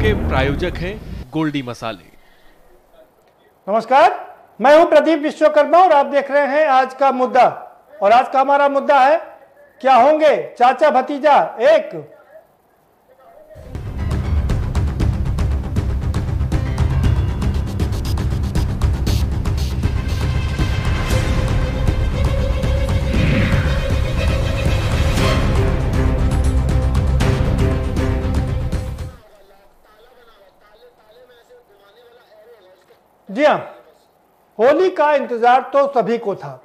के प्रायोजक हैं गोल्डी मसाले। नमस्कार, मैं हूं प्रदीप विश्वकर्मा और आप देख रहे हैं आज का मुद्दा। और आज का हमारा मुद्दा है, क्या होंगे चाचा भतीजा एक। जी हाँ, होली का इंतजार तो सभी को था,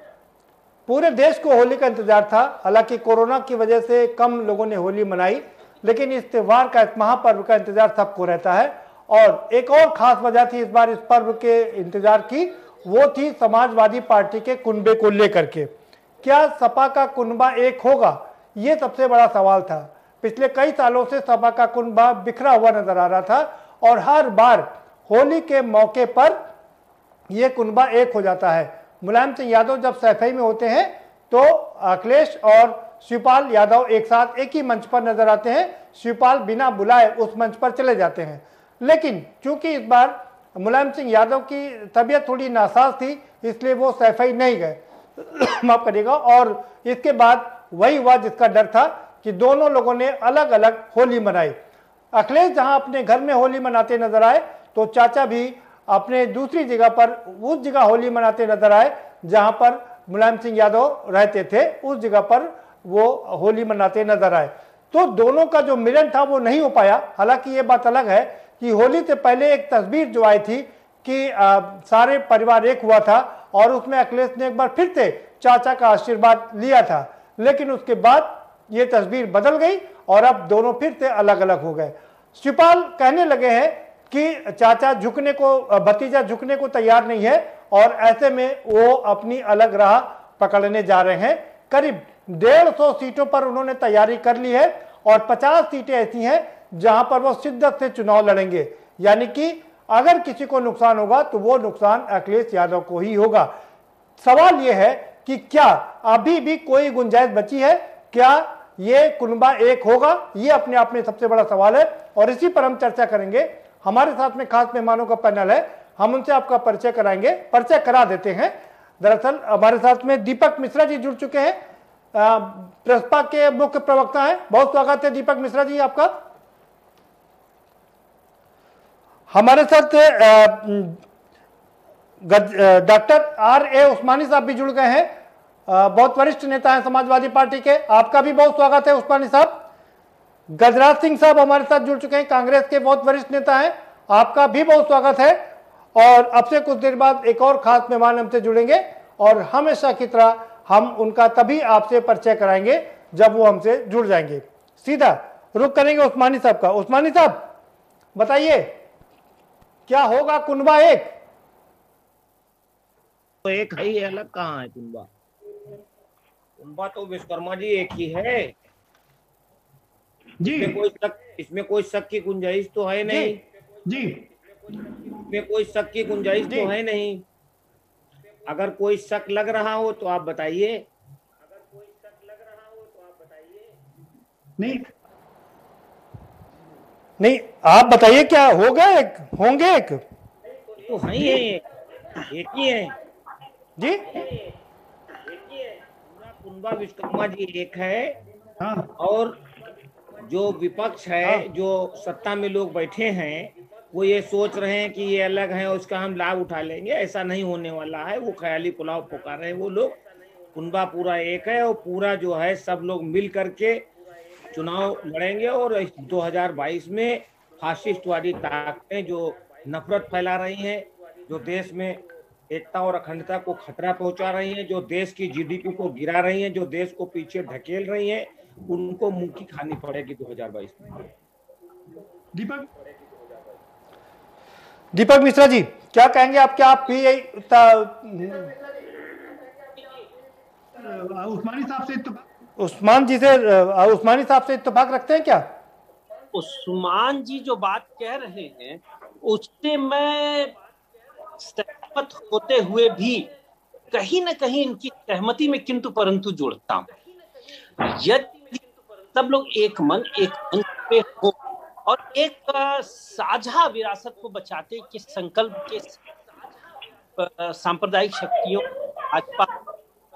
पूरे देश को होली का इंतजार था। हालांकि कोरोना की वजह से कम लोगों ने होली मनाई, लेकिन इस त्यौहार का, इस महापर्व का इंतजार सबको रहता है। और एक और खास वजह थी इस बार इस पर्व के इंतजार की, वो थी समाजवादी पार्टी के कुनबे को लेकर के। क्या सपा का कुनबा एक होगा, ये सबसे बड़ा सवाल था। पिछले कई सालों से सपा का कुनबा बिखरा हुआ नजर आ रहा था और हर बार होली के मौके पर यह कुनबा एक हो जाता है। मुलायम सिंह यादव जब सैफई में होते हैं तो अखिलेश और शिवपाल यादव एक साथ एक ही मंच पर नजर आते हैं। शिवपाल बिना बुलाए उस मंच पर चले जाते हैं। लेकिन चूंकि इस बार मुलायम सिंह यादव की तबीयत थोड़ी नासाज थी, इसलिए वो सैफई नहीं गए माफ करिएगा। और इसके बाद वही हुआ जिसका डर था कि दोनों लोगों ने अलग अलग होली मनाई। अखिलेश जहां अपने घर में होली मनाते नजर आए, तो चाचा भी अपने दूसरी जगह पर उस जगह होली मनाते नजर आए जहां पर मुलायम सिंह यादव रहते थे, उस जगह पर वो होली मनाते नजर आए। तो दोनों का जो मिलन था वो नहीं हो पाया। हालांकि ये बात अलग है कि होली से पहले एक तस्वीर जो आई थी कि सारे परिवार एक हुआ था और उसमें अखिलेश ने एक बार फिर से चाचा का आशीर्वाद लिया था। लेकिन उसके बाद ये तस्वीर बदल गई और अब दोनों फिर से अलग अलग हो गए। शिवपाल कहने लगे हैं कि चाचा झुकने को, भतीजा झुकने को तैयार नहीं है और ऐसे में वो अपनी अलग राह पकड़ने जा रहे हैं। करीब 150 सीटों पर उन्होंने तैयारी कर ली है और 50 सीटें ऐसी हैं जहां पर वो शिद्दत से चुनाव लड़ेंगे। यानी कि अगर किसी को नुकसान होगा तो वो नुकसान अखिलेश यादव को ही होगा। सवाल ये है कि क्या अभी भी कोई गुंजाइश बची है, क्या ये कुनबा एक होगा? ये अपने आप में सबसे बड़ा सवाल है और इसी पर हम चर्चा करेंगे। हमारे साथ में खास मेहमानों का पैनल है, हम उनसे आपका परिचय कराएंगे, परिचय करा देते हैं। दरअसल हमारे साथ में दीपक मिश्रा जी जुड़ चुके हैं, प्रसपा के मुख्य प्रवक्ता हैं। बहुत स्वागत है दीपक मिश्रा जी आपका। हमारे साथ डॉक्टर R.A. उस्मानी साहब भी जुड़ गए हैं, बहुत वरिष्ठ नेता हैं समाजवादी पार्टी के, आपका भी बहुत स्वागत है उस्मानी साहब। गजराज सिंह साहब हमारे साथ जुड़ चुके हैं, कांग्रेस के बहुत वरिष्ठ नेता हैं, आपका भी बहुत स्वागत है। और अब से कुछ देर बाद एक और खास मेहमान हमसे जुड़ेंगे और हमेशा की तरह हम उनका तभी आपसे परिचय कराएंगे जब वो हमसे जुड़ जाएंगे। सीधा रुक करेंगे उस्मानी साहब का। उस्मानी साहब बताइए, क्या होगा कुनबा एक? तो एक है ही, अलग कहाँ है कुनबा? कुनबा तो विश्वकर्मा जी एक ही है जी। इसमें कोई शक की गुंजाइश तो है नहीं जी। इसमें कोई शक की गुंजाइश तो है नहीं। अगर कोई शक लग रहा हो तो आप बताइए। नहीं आप बताइए, क्या होगा एक, होंगे एक? तो है ही है, एक ही है जी। एक ही है, कुनबा विश्वकर्मा जी एक है। हाँ। और जो विपक्ष है, हाँ। जो सत्ता में लोग बैठे हैं, वो ये सोच रहे हैं कि ये अलग है, उसका हम लाभ उठा लेंगे। ऐसा नहीं होने वाला है। वो ख्याली पुलाव पुकार रहे हैं वो लोग। कुनबा पूरा एक है और पूरा जो है सब लोग मिल करके चुनाव लड़ेंगे। और 2022 में फासिस्टवादी ताकतें जो नफरत फैला रही हैं, जो देश में एकता और अखंडता को खतरा पहुंचा रही हैं, जो देश की जीडीपी को गिरा रही हैं, जो देश को पीछे ढकेल रही हैं, उनको मुंह की खानी पड़ेगी 2022 में। दीपक मिश्रा जी क्या कहेंगे आप? क्या आप भी उस्मानी साहब से इत्तेफाक रखते हैं क्या? उस्मान जी जो बात कह रहे हैं उससे मैं सहमत होते हुए भी कहीं न कहीं इनकी सहमति में किंतु परंतु जोड़ता हूं। यदि सब लोग एक मन एक मंच पे हो और एक साझा विरासत को बचाते के संकल्प के सांप्रदायिक शक्तियों, भाजपा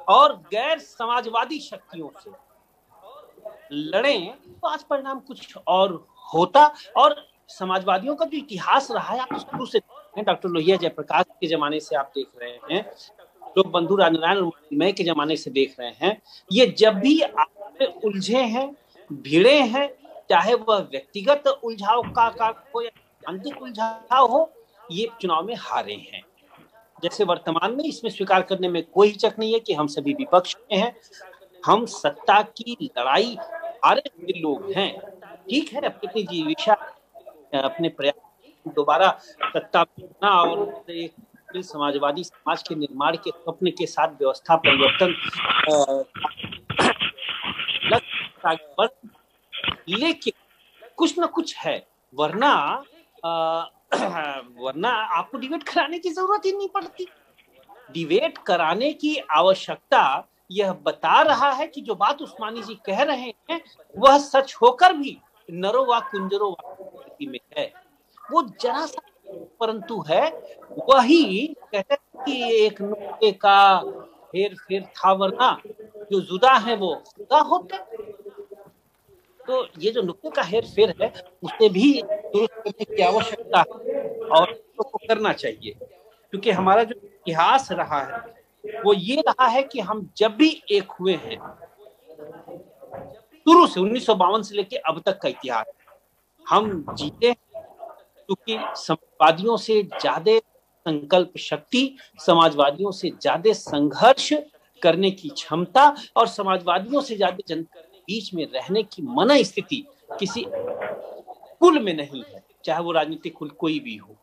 और गैर समाजवादी शक्तियों से लड़ें तो आज परिणाम कुछ और होता। और समाजवादियों का जो इतिहास रहा है, आप शुरू से डॉक्टर लोहिया जयप्रकाश के जमाने से आप देख रहे हैं, लोग बंधु राजनारायण और मय के जमाने से देख रहे हैं, ये जब भी आप उलझे हैं, भिड़े हैं, चाहे वह व्यक्तिगत उलझाव का हो या आंतरिक उलझाव हो, ये चुनाव में हारे हैं। जैसे वर्तमान में इसमें स्वीकार करने में कोई हिचक नहीं है कि हम सभी विपक्ष में हैं, हम सत्ता की लड़ाई हारे हुए लोग हैं। ठीक है, अपनी जीविका, अपने प्रयास दोबारा सत्ता में और एक समाजवादी समाज के निर्माण के स्वप्न के साथ व्यवस्था परिवर्तन लेकिन कुछ न कुछ है, वरना आपको डिबेट कराने की जरूरत ही नहीं पड़ती। डिबेट कराने की आवश्यकता यह बता रहा है कि जो बात उस्मानी जी कह रहे हैं वह सच होकर भी नरो व कुंजरो में है, वो जरा सा परंतु है। वही कहते हैं कि एक नुक्ते का हेर फेर था, वरना जो जुदा है वो जुदा होते। तो ये जो नुक्ते का हेर फेर है उसे भी दुरुस्त करने की आवश्यकता है और उसको करना चाहिए, क्योंकि हमारा जो इतिहास रहा है वो ये रहा है कि हम जब भी एक हुए हैं, शुरू से 1952 से लेके अब तक का इतिहास हम जीते, क्योंकि समाजवादियों से ज्यादा संकल्प शक्ति, समाजवादियों से ज्यादा संघर्ष करने की क्षमता और समाजवादियों से ज्यादा जनता के बीच में रहने की मन स्थिति किसी कुल में नहीं है, चाहे वो राजनीतिक कुल कोई भी हो।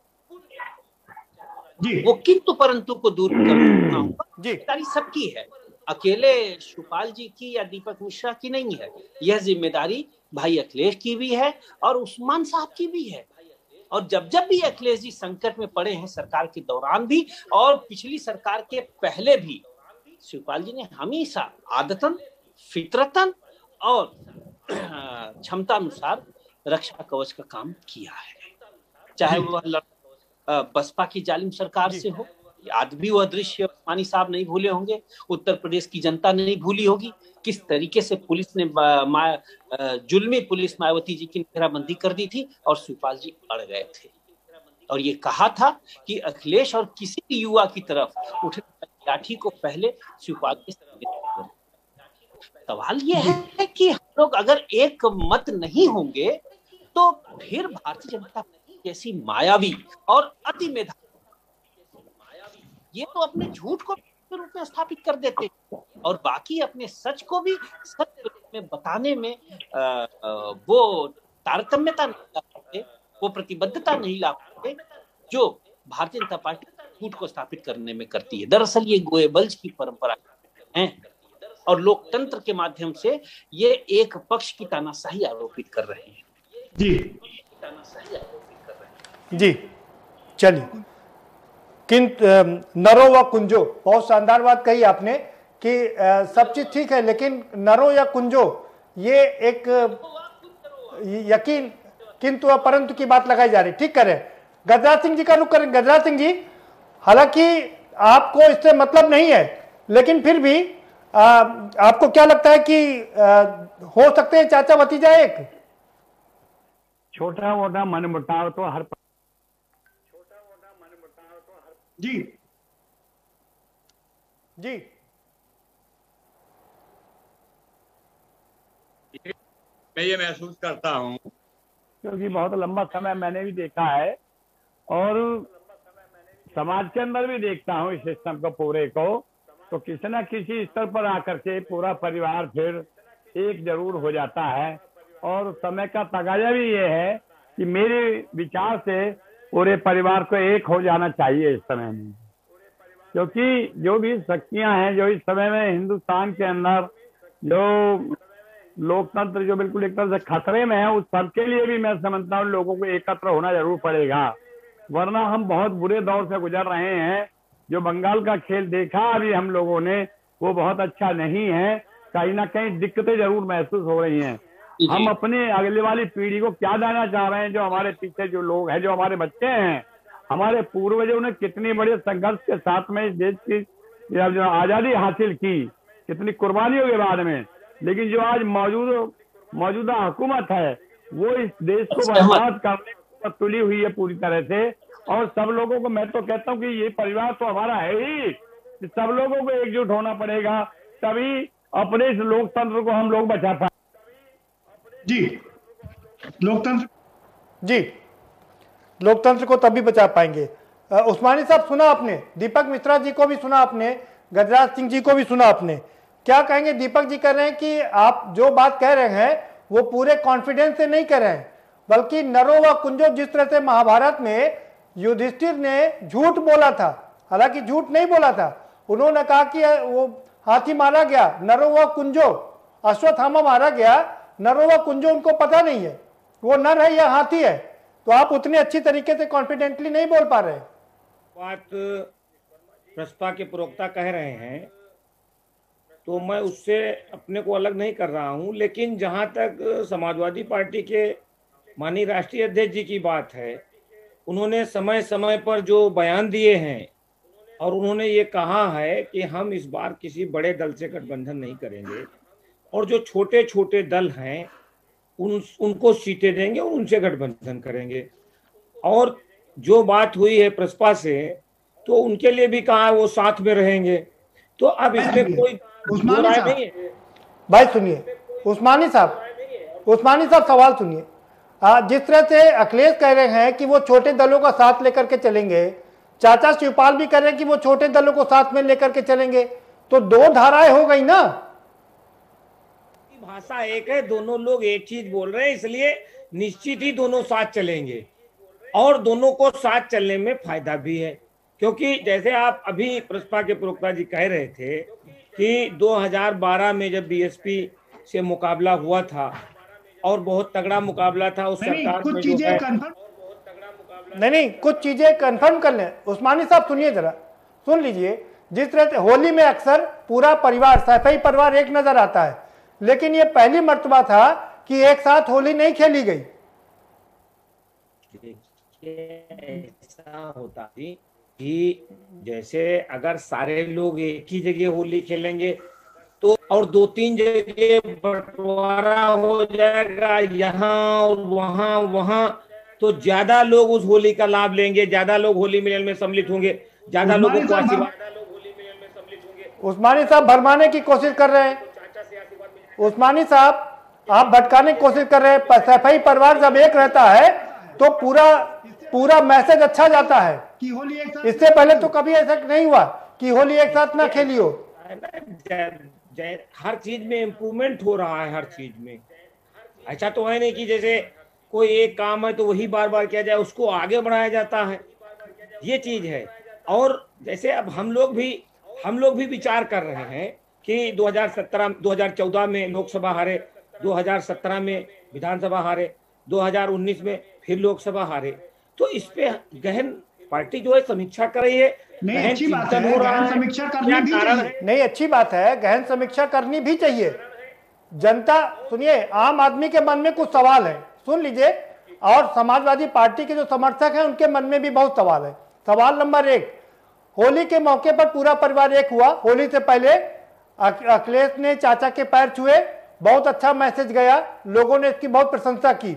वो किंतु परंतु को दूर करना होगा, जिम्मेदारी सबकी है, अकेले शिवपाल जी की या दीपक मिश्रा की नहीं है। यह जिम्मेदारी भाई अखिलेश की भी है और उस्मान साहब की भी है। और जब जब भी अखिलेश जी संकट में पड़े हैं, सरकार के दौरान भी और पिछली सरकार के पहले भी, शिवपाल जी ने हमेशा आदतन, फितरतन और क्षमता अनुसार रक्षा कवच का काम किया है। चाहे वह बसपा की जालिम सरकार से हो, आज भी वह दृश्य उस्मानी साहब नहीं भूले होंगे, उत्तर प्रदेश की जनता नहीं भूली होगी, किस तरीके से पुलिस ने जुल्मी पुलिस मायावती जी की घेराबंदी कर दी थी और शिवपाल जी अड़ गए थे और ये कहा था कि अखिलेश और किसी भी युवा की तरफ उठने वाली लाठी को पहले शिवपाल के सामने। सवाल ये है कि हम लोग अगर एक मत नहीं होंगे तो फिर भारतीय जनता पार्टी जैसी मायावी और अति मेधावी ये तो अपने झूठ को के रूप में स्थापित कर देते और बाकी अपने सच को भी सच के रूप में बताने में वो तारतम्यता नहीं ला पाते, वो प्रतिबद्धता नहीं ला पाते जो भारतीय जनता पार्टी झूठ को स्थापित करने में करती है। दरअसल ये गोएबल्स की परंपरा है और लोकतंत्र के माध्यम से ये एक पक्ष की तानाशाही आरोपित कर रहे हैं। जी चलिए, किंतु नरो व कुंजो, बहुत शानदार बात कही आपने कि सब चीज ठीक है, लेकिन नरो या कुंजो ये एक यकीन किंतु व परंतु की बात लगाई जा रही। ठीक करें, गजराज सिंह जी का रुख करें। गजराज सिंह जी, हालांकि आपको इससे मतलब नहीं है, लेकिन फिर भी आपको क्या लगता है कि हो सकते हैं चाचा भतीजा एक? छोटा मोटा मनमुटाव तो हर जी जी मैं ये महसूस करता हूँ क्योंकि बहुत लंबा समय मैंने भी देखा है और समाज के अंदर भी देखता हूँ इस सिस्टम को पूरे को, तो किसी न किसी स्तर पर आकर के पूरा परिवार फिर एक जरूर हो जाता है। और समय का तकाजा भी ये है कि मेरे विचार से पूरे परिवार को एक हो जाना चाहिए इस समय में, क्योंकि जो भी शक्तियां हैं जो इस समय में हिंदुस्तान के अंदर जो लोकतंत्र जो बिल्कुल एक तरह से खतरे में है, उस सबके लिए भी मैं समझता हूँ लोगों को एकत्र होना जरूर पड़ेगा, वरना हम बहुत बुरे दौर से गुजर रहे हैं। जो बंगाल का खेल देखा अभी हम लोगों ने वो बहुत अच्छा नहीं है, कहीं ना कहीं दिक्कतें जरूर महसूस हो रही हैं। हम अपने अगले वाली पीढ़ी को क्या देना चाह रहे हैं? जो हमारे पीछे जो लोग हैं, जो हमारे बच्चे हैं, हमारे पूर्वजों ने कितनी बड़े संघर्ष के साथ में इस देश की जो आजादी हासिल की, कितनी कुर्बानियों के बाद में, लेकिन जो आज मौजूदा हुकूमत है वो इस देश को बर्बाद करने पर तुली हुई है पूरी तरह से। और सब लोगों को, मैं तो कहता हूँ कि ये परिवार तो हमारा है ही, सब लोगों को एकजुट होना पड़ेगा, तभी अपने इस लोकतंत्र को हम लोग बचा पाए। जी, लोकतंत्र को तभी बचा पाएंगे। उस्मानी साहब, सुना आपने, दीपक मिश्रा जी को भी सुना आपने, गजराज सिंह जी को भी सुना आपने, क्या कहेंगे? दीपक जी कह रहे हैं कि आप जो बात कह रहे हैं वो पूरे कॉन्फिडेंस से नहीं कह रहे हैं, बल्कि नरो व कुंजो, जिस तरह से महाभारत में युधिष्ठिर ने झूठ बोला था, हालांकि झूठ नहीं बोला था, उन्होंने कहा कि वो हाथी मारा गया, नरो व कुंजो, अश्वत्थामा मारा गया, नरो व कुंजो उनको पता नहीं है वो नर है या हाथी है। तो आप उतने अच्छी तरीके से कॉन्फिडेंटली नहीं बोल पा रहे। बात प्रसपा के प्रवक्ता कह रहे हैं तो मैं उससे अपने को अलग नहीं कर रहा हूं, लेकिन जहां तक समाजवादी पार्टी के माननीय राष्ट्रीय अध्यक्ष जी की बात है, उन्होंने समय समय पर जो बयान दिए हैं और उन्होंने ये कहा है कि हम इस बार किसी बड़े दल से गठबंधन नहीं करेंगे और जो छोटे छोटे दल हैं उनको सीटें देंगे और उनसे गठबंधन करेंगे। और जो बात हुई है प्रसपा से, तो उनके लिए भी कहा वो साथ में रहेंगे। तो अब इसमें कोई बुराई नहीं है। भाई सुनिए उस्मानी साहब सवाल सुनिए। जिस तरह से अखिलेश कह रहे हैं कि वो छोटे दलों का साथ लेकर के चलेंगे, चाचा शिवपाल भी कह रहे हैं कि वो छोटे दलों को साथ में लेकर के चलेंगे, तो दो धाराएं हो गई ना। भाषा एक है, दोनों लोग एक चीज बोल रहे हैं, इसलिए निश्चित ही दोनों साथ चलेंगे और दोनों को साथ चलने में फायदा भी है। क्योंकि जैसे आप अभी प्रसपा के प्रवक्ता जी कह रहे थे कि 2012 में जब बीएसपी से मुकाबला हुआ था और बहुत तगड़ा मुकाबला था, उस सरकार में जो है नहीं कुछ चीजें कंफर्म कर लें। उस्मानी साहब सुनिए, जरा सुन लीजिए। जिस तरह से होली में अक्सर पूरा परिवार, सैफई परिवार एक नजर आता है, लेकिन ये पहली मर्तबा था कि एक साथ होली नहीं खेली गई। ऐसा होता थी कि जैसे अगर सारे लोग एक ही जगह होली खेलेंगे तो और 2-3 जगह बंटवारा हो जाएगा, यहाँ और वहाँ, तो ज्यादा लोग उस होली का लाभ लेंगे, ज्यादा लोग होली मिलन में सम्मिलित होंगे, ज्यादा लोगों को आशीर्वाद। उस्मानी साहब भरमाने की कोशिश कर रहे हैं। उस्मानी साहब आप भटकाने की कोशिश कर रहे हैं। सैफई परिवार जब एक रहता है तो पूरा मैसेज अच्छा जाता है। इससे पहले तो कभी ऐसा नहीं हुआ कि होली एक साथ ना खेली हो। हर चीज में इम्प्रूवमेंट हो रहा है, हर चीज में। ऐसा तो है नहीं कि जैसे कोई एक काम है तो वही बार बार किया जाए, उसको आगे बढ़ाया जाता है, ये चीज है। और जैसे अब हम लोग भी विचार कर रहे हैं कि 2014 में लोकसभा हारे, 2017 में विधानसभा हारे, 2019 में फिर लोकसभा हारे, तो इस पे गहन पार्टी जो है समीक्षा कर रही है। नहीं, अच्छी बात है, गहन समीक्षा करनी भी चाहिए। नहीं, अच्छी बात है, गहन समीक्षा करनी भी चाहिए। जनता सुनिए, आम आदमी के मन में कुछ सवाल है, सुन लीजिए, और समाजवादी पार्टी के जो समर्थक हैं उनके मन में भी बहुत सवाल है। सवाल नंबर 1, होली के मौके पर पूरा परिवार एक हुआ। होली से पहले अखिलेश ने चाचा के पैर छुए, बहुत अच्छा मैसेज गया, लोगों ने इसकी बहुत प्रशंसा की।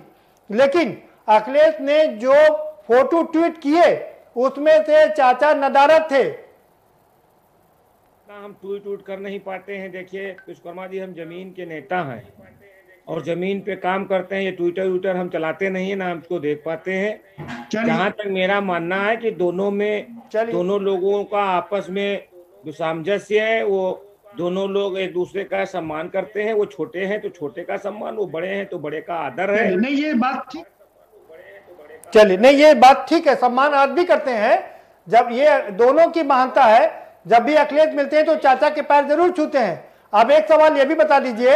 लेकिन अखिलेश ने जो फोटो ट्वीट किए उसमें से चाचा नदारत थे। हम ट्वीट कर नहीं पाते हैं। देखिए विश्वकर्मा जी, हम जमीन के नेता हैं और जमीन पे काम करते हैं। ये ट्विटर हम चलाते नहीं है ना, हम इसको देख पाते हैं। जहां तक मेरा मानना है कि दोनों लोगों का आपस में जो सामंजस्य है, वो दोनों लोग एक दूसरे का सम्मान करते हैं। वो छोटे हैं तो छोटे का सम्मान, वो बड़े हैं तो बड़े का आदर है। नहीं ये बात ठीक, चलिए, नहीं ये बात ठीक है, सम्मान आज भी करते हैं। जब ये दोनों की महानता है, जब भी अखिलेश मिलते हैं तो चाचा के पैर जरूर छूते हैं। अब एक सवाल ये भी बता दीजिए,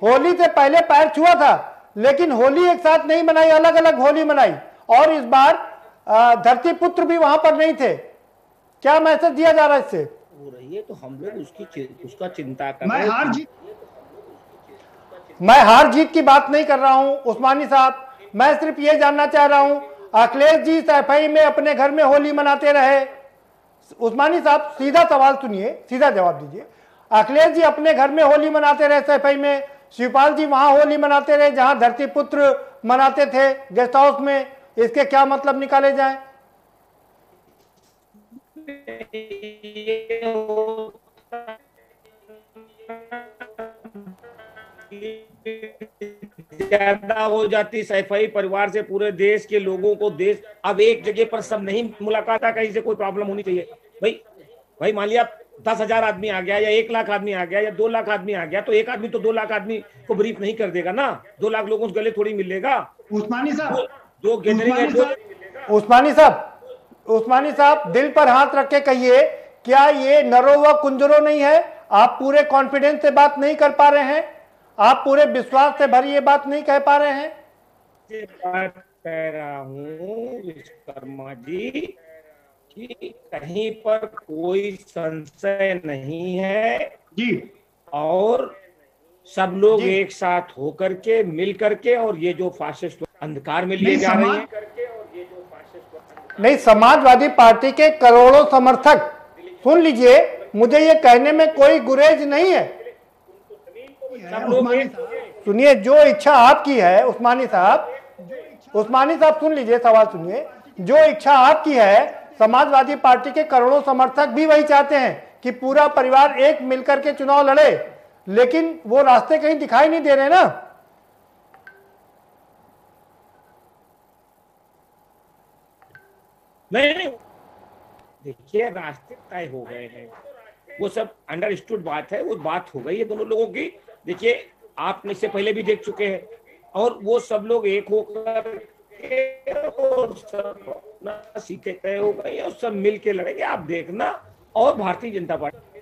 होली से पहले पैर छुआ था लेकिन होली एक साथ नहीं मनाई, अलग अलग होली मनाई, और इस बार धरती पुत्र भी वहां पर नहीं थे। क्या मैसेज दिया जा रहा है इससे? हो रही है तो हम लोग उसका चिंता कर मैं रहे हार जीत मैं हार जीत की बात नहीं कर रहा हूं उस्मानी साहब, मैं सिर्फ ये जानना चाह रहा हूं, अखिलेश जी सफाई में अपने घर में होली मनाते रहे। उस्मानी साहब सीधा सवाल सुनिए, सीधा जवाब दीजिए। अखिलेश जी अपने घर में होली मनाते रहे सफाई में, शिवपाल जी वहां होली मनाते रहे जहां धरती पुत्र मनाते थे गेस्ट हाउस में, इसके क्या मतलब निकाले जाए? ज्यादा हो जाती सैफई परिवार से पूरे देश के लोगों को, देश अब एक जगह पर सब नहीं मुलाकात, कहीं से कोई प्रॉब्लम होनी चाहिए। भाई मान लिया 10,000 आदमी आ गया या 1 लाख आदमी आ गया या 2 लाख आदमी आ गया, तो एक आदमी तो 2 लाख आदमी को ब्रीफ नहीं कर देगा ना। 2 लाख लोगों से गले थोड़ी मिल लेगा। उस्मानी साहब, दो गैदरिंग है। उस्मानी साहब दिल पर हाथ रख के कहिए, क्या ये नरो व कुंजरो नहीं है? आप पूरे कॉन्फिडेंस से बात नहीं कर पा रहे हैं, आप पूरे विश्वास से भरी ये बात नहीं कह पा रहे हैं? बात कह रहा हूँ विश्वकर्मा जी कि कहीं पर कोई संशय नहीं है जी, और सब लोग एक साथ होकर के मिल करके, और ये जो फासिस्ट अंधकार में लिए जा रहे हैं, नहीं, समाजवादी पार्टी के करोड़ों समर्थक, सुन लीजिए, मुझे ये कहने में कोई गुरेज नहीं है। सब लोग सुनिए, जो इच्छा आपकी है उस्मानी साहब सुन लीजिए, सवाल सुनिए। जो इच्छा आपकी है, समाजवादी पार्टी के करोड़ों समर्थक भी वही चाहते हैं कि पूरा परिवार एक मिलकर के चुनाव लड़े, लेकिन वो रास्ते कहीं दिखाई नहीं दे रहे ना। नहीं, देखिए रास्ते तय हो गए हैं, वो सब अंडरस्टूड बात है, वो बात हो गई है दोनों लोगों की। देखिए आप इससे पहले भी देख चुके हैं, और वो सब लोग एक होकर सीटें तय हो गई और सब मिल के लड़ेंगे, आप देखना। और भारतीय जनता पार्टी,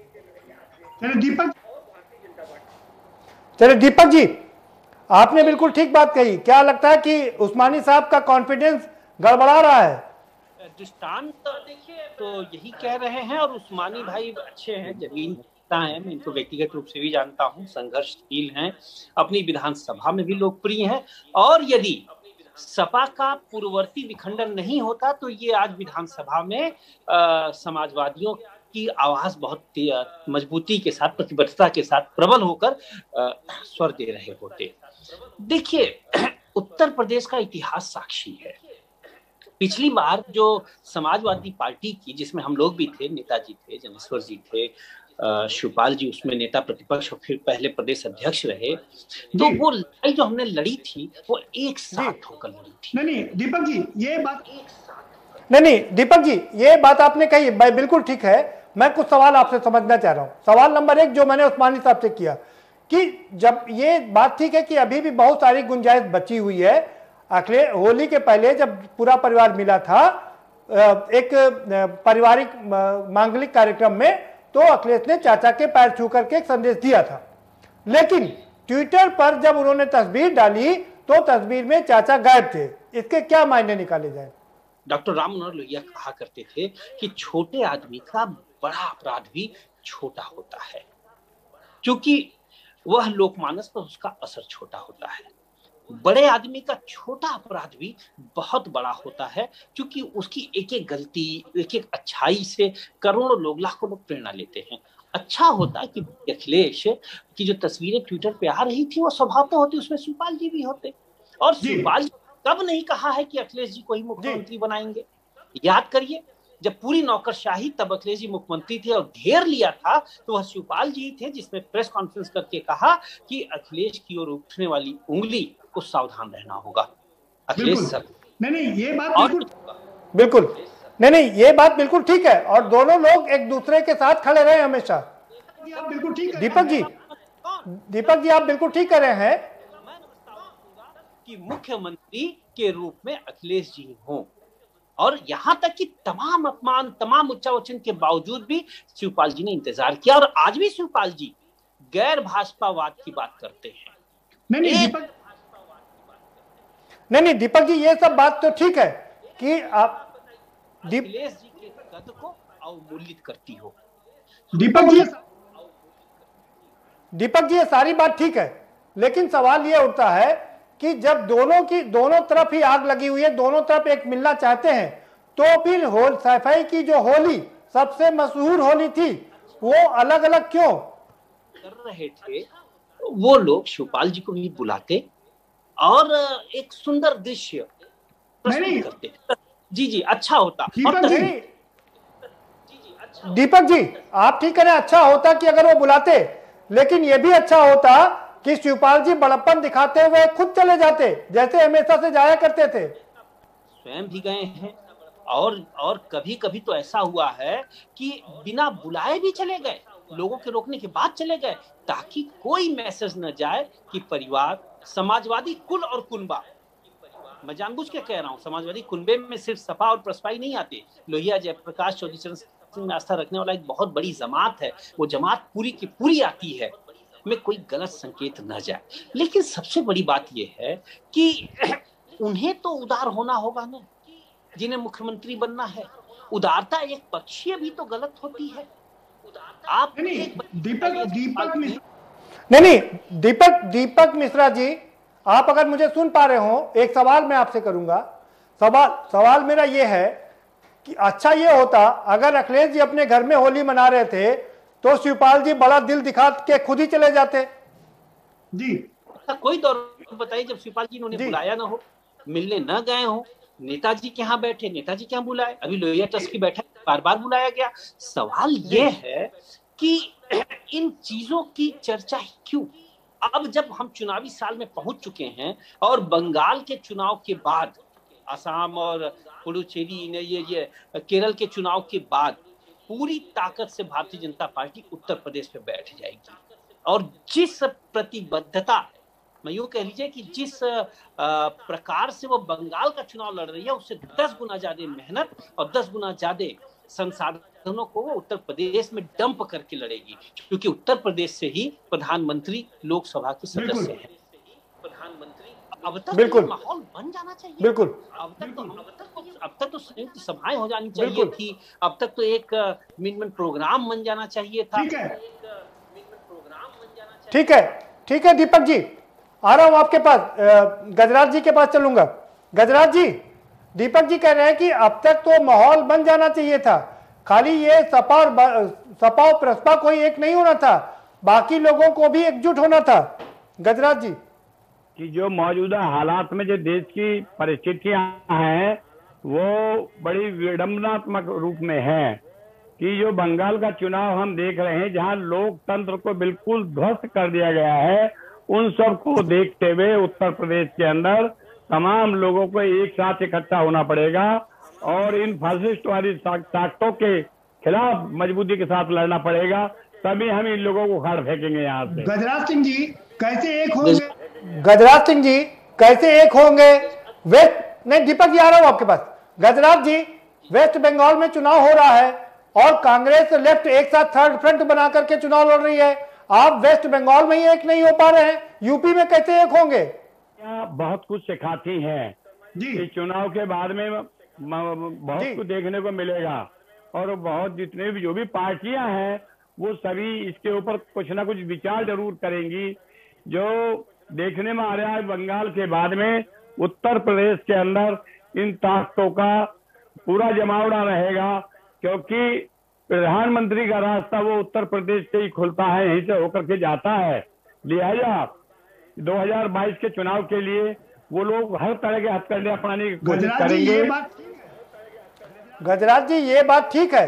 चलिए दीपक जी, आपने बिल्कुल ठीक बात कही। क्या लगता है कि उस्मानी साहब का कॉन्फिडेंस गड़बड़ा रहा है? दृष्टांत देखिए तो यही कह रहे हैं, और उस्मानी भाई अच्छे हैं, जमीन हैं, मैं इनको व्यक्तिगत रूप से भी जानता हूं, संघर्षशील हैं, अपनी विधानसभा में भी लोकप्रिय हैं, और यदि सपा का पूर्ववर्ती विखंडन नहीं होता तो ये आज विधानसभा में समाजवादियों की आवाज बहुत मजबूती के साथ, प्रतिबद्धता के साथ प्रबल होकर स्वर दे रहे होते। देखिए उत्तर प्रदेश का इतिहास साक्षी है। पिछली बार जो समाजवादी पार्टी की, जिसमें हम लोग भी थे, नेताजी थे, जनेश्वर जी थे, शिवपाल जी उसमें नेता प्रतिपक्ष और फिर पहले प्रदेश अध्यक्ष रहे, तो वो लड़ाई जो हमने लड़ी थी वो एक साथ होकर लड़ी थी। नहीं दीपक जी, ये बात एक साथ, नहीं दीपक जी, ये बात आपने कही बिल्कुल ठीक है। मैं कुछ सवाल आपसे समझना चाह रहा हूँ। सवाल नंबर 1 जो मैंने उस्मानी साहब से किया कि जब ये बात ठीक है कि अभी भी बहुत सारी गुंजाइश बची हुई है, अखिलेश होली के पहले जब पूरा परिवार मिला था एक पारिवारिक मांगलिक कार्यक्रम में, तो अखिलेश ने चाचा के पैर छू करके एक संदेश दिया था, लेकिन ट्विटर पर जब उन्होंने तस्वीर डाली तो तस्वीर में चाचा गायब थे। इसके क्या मायने निकाले जाए? डॉक्टर राम मनोहर लोहिया कहा करते थे कि छोटे आदमी का बड़ा अपराध भी छोटा होता है, क्योंकि वह लोकमानस पर उसका असर छोटा होता है। बड़े आदमी का छोटा अपराध भी बहुत बड़ा होता है, क्योंकि उसकी एक एक गलती, एक एक अच्छाई से करोड़ों लोग, लाखों लोग प्रेरणा लेते हैं। अच्छा होता है कि अखिलेश की जो तस्वीरें ट्विटर पे आ रही थी वो स्वभाव तो होती, उसमें शिवपाल जी भी होते, और शिवपाल जी कब नहीं कहा है कि अखिलेश जी को ही मुख्यमंत्री बनाएंगे। याद करिए, जब पूरी नौकरशाही, तब अखिलेश जी मुख्यमंत्री थे और घेर लिया था, तो वह शिवपाल जी थे जिसने प्रेस कॉन्फ्रेंस करके कहा कि अखिलेश की ओर उठने वाली उंगली को सावधान रहना होगा। अखिलेश सर, नहीं ये बात बिल्कुल नहीं ये बात बिल्कुल ठीक है, और दोनों लोग एक दूसरे के साथ खड़े रहे हमेशा। आप बिल्कुल ठीक दीपक जी आप बिल्कुल ठीक कर रहे हैं कि मुख्यमंत्री के रूप में अखिलेश जी हों, और यहां तक कि तमाम अपमान, तमाम उच्चावचन के बावजूद भी शिवपाल जी ने इंतजार किया, और आज भी शिवपाल जी गैर भाजपावाद की बात करते हैं। नहीं दीपक जी, ये सब बात तो ठीक है कि आप अखिलेश जी के कद को अवमूल्यित करती हो। दीपक जी ये सारी बात ठीक है, लेकिन सवाल यह उठता है कि जब दोनों तरफ ही आग लगी हुई है, दोनों तरफ एक मिलना चाहते हैं, तो फिर सफाई की जो होली सबसे मशहूर होली थी वो अलग अलग क्यों कर रहे थे? वो लोग शिवपाल जी को भी बुलाते और एक सुंदर दृश्य प्रस्तुत करते। जी जी, अच्छा होता। दीपक जी आप ठीक करें, अच्छा होता कि अगर वो बुलाते, लेकिन ये भी अच्छा होता कि शिवपाल जी बड़प्पन दिखाते हुए खुद चले जाते, जैसे हमेशा से जाया करते थे। स्वयं भी गए हैं और कभी कभी तो ऐसा हुआ है कि बिना बुलाए भी चले गए, लोगों के रोकने के बाद चले गए, ताकि कोई मैसेज न जाए कि परिवार समाजवादी कुल और कुनबा, मैं जानबूझ के कह रहा हूँ, समाजवादी कुनबे में सिर्फ सपा और प्रसपाई नहीं आते, लोहिया जयप्रकाश चौधरी चरण सिंह में आस्था रखने वाला एक बहुत बड़ी जमात है, वो जमात पूरी की पूरी आती है, में कोई गलत संकेत न जाए। लेकिन सबसे बड़ी बात यह है कि उन्हें तो उदार होना होगा ना, जिन्हें मुख्यमंत्री बनना है। उदारता एक पक्षीय भी तो गलत होती है। आप दीपक मिश्रा जी, आप अगर मुझे सुन पा रहे हो, एक सवाल मैं आपसे करूंगा। सवाल मेरा यह है कि अच्छा ये होता अगर अखिलेश जी अपने घर में होली मना रहे थे तो शिवपाल जी बड़ा दिल दिखा के खुद ही चले जाते। जी कोई दौर बताइए जब शिवपाल जी ने उन्हें बुलाया ना हो, मिलने न गए हो, नेताजी के यहाँ बैठे, नेताजी के यहाँ बुलाए, अभी लोहिया ट्रस्ट की बैठक बार बार बुलाया गया। सवाल ये है कि इन चीजों की चर्चा ही क्यों? अब जब हम चुनावी साल में पहुंच चुके हैं और बंगाल के चुनाव के बाद, असम और पुडुचेरी ने ये केरल के चुनाव के बाद पूरी ताकत से भारतीय जनता पार्टी उत्तर प्रदेश में बैठ जाएगी, और जिस प्रतिबद्धता, मैं यूं कह लीजिए कि जिस प्रकार से वो बंगाल का चुनाव लड़ रही है, उससे 10 गुना ज्यादा मेहनत और 10 गुना ज्यादा संसाधनों को वो उत्तर प्रदेश में डंप करके लड़ेगी, क्योंकि उत्तर प्रदेश से ही प्रधानमंत्री लोकसभा के सदस्य हैं। प्रधानमंत्री अब तक बिल्कुल माहौल बन जाना चाहिए। बिल्कुल अब तक तो संयुक्त सभाएं हो जानी चाहिए थी, अब तक तो एक मिनिमम प्रोग्राम बन जाना चाहिए था। ठीक है दीपक जी, आ रहा हूं आपके पास, गजराज जी के पास चलूंगा। गजराज जी, दीपक जी कह रहे हैं कि अब तक तो माहौल बन जाना चाहिए था, खाली ये सपा और प्रसपा कोई एक नहीं होना था, बाकी लोगों को भी एकजुट होना था। गजराज जी कि जो मौजूदा हालात में जो देश की परिस्थितियां हैं वो बड़ी विडंबनात्मक रूप में है कि जो बंगाल का चुनाव हम देख रहे हैं, जहां लोकतंत्र को बिल्कुल ध्वस्त कर दिया गया है, उन सब को देखते हुए उत्तर प्रदेश के अंदर तमाम लोगों को एक साथ इकट्ठा होना पड़ेगा और इन फासिस्टवादी ताकतों के खिलाफ मजबूती के साथ लड़ना पड़ेगा, तभी हम इन लोगों को उखाड़ फेंकेंगे यहाँ से। गजराज सिंह जी कैसे एक होंगे? गजराज सिंह जी कैसे एक होंगे? वेस्ट नहीं, दीपक जी आ रहा हूं आपके पास। गजराज जी, वेस्ट बंगाल में चुनाव हो रहा है और कांग्रेस लेफ्ट एक साथ थर्ड फ्रंट बना करके चुनाव लड़ रही है, आप वेस्ट बंगाल में ही एक नहीं हो पा रहे हैं, यूपी में कैसे एक होंगे? बहुत कुछ सिखाती हैं जी, चुनाव के बाद में बहुत कुछ देखने को मिलेगा और बहुत जितने भी जो भी पार्टियां हैं वो सभी इसके ऊपर कुछ ना कुछ विचार जरूर करेंगी। जो देखने में आ रहा है बंगाल के बाद में उत्तर प्रदेश के अंदर इन ताकतों का पूरा जमावड़ा रहेगा, क्योंकि प्रधानमंत्री का रास्ता वो उत्तर प्रदेश से ही खुलता है, यहीं से होकर के जाता है। लिहाजा 2022 के चुनाव के लिए वो लोग हर तरह के हथकंडे अपनाने की कोशिश करेंगे। गजराज जी ये बात ठीक है,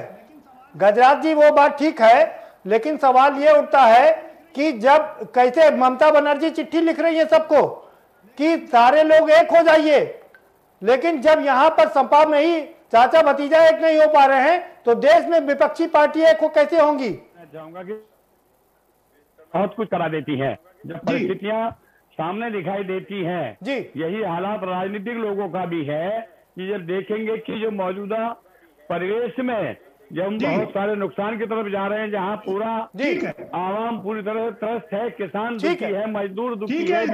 गजराज जी वो बात ठीक है, लेकिन सवाल ये उठता है कि जब कैसे ममता बनर्जी चिट्ठी लिख रही है सबको कि सारे लोग एक हो जाइए, लेकिन जब यहाँ पर सपा में ही चाचा भतीजा एक नहीं हो पा रहे हैं तो देश में विपक्षी पार्टी एक हो कैसे होंगी? मैं चाहूंगा कि बहुत कुछ करा देती है, जब परिस्थितियां सामने दिखाई देती हैं जी, यही हालात राजनीतिक लोगों का भी है कि जब देखेंगे कि जो मौजूदा परिवेश में जब हम बहुत सारे नुकसान की तरफ जा रहे हैं, जहां पूरा आवाम पूरी तरह त्रस्त है, किसान दुखी है, मजदूर दुखी है।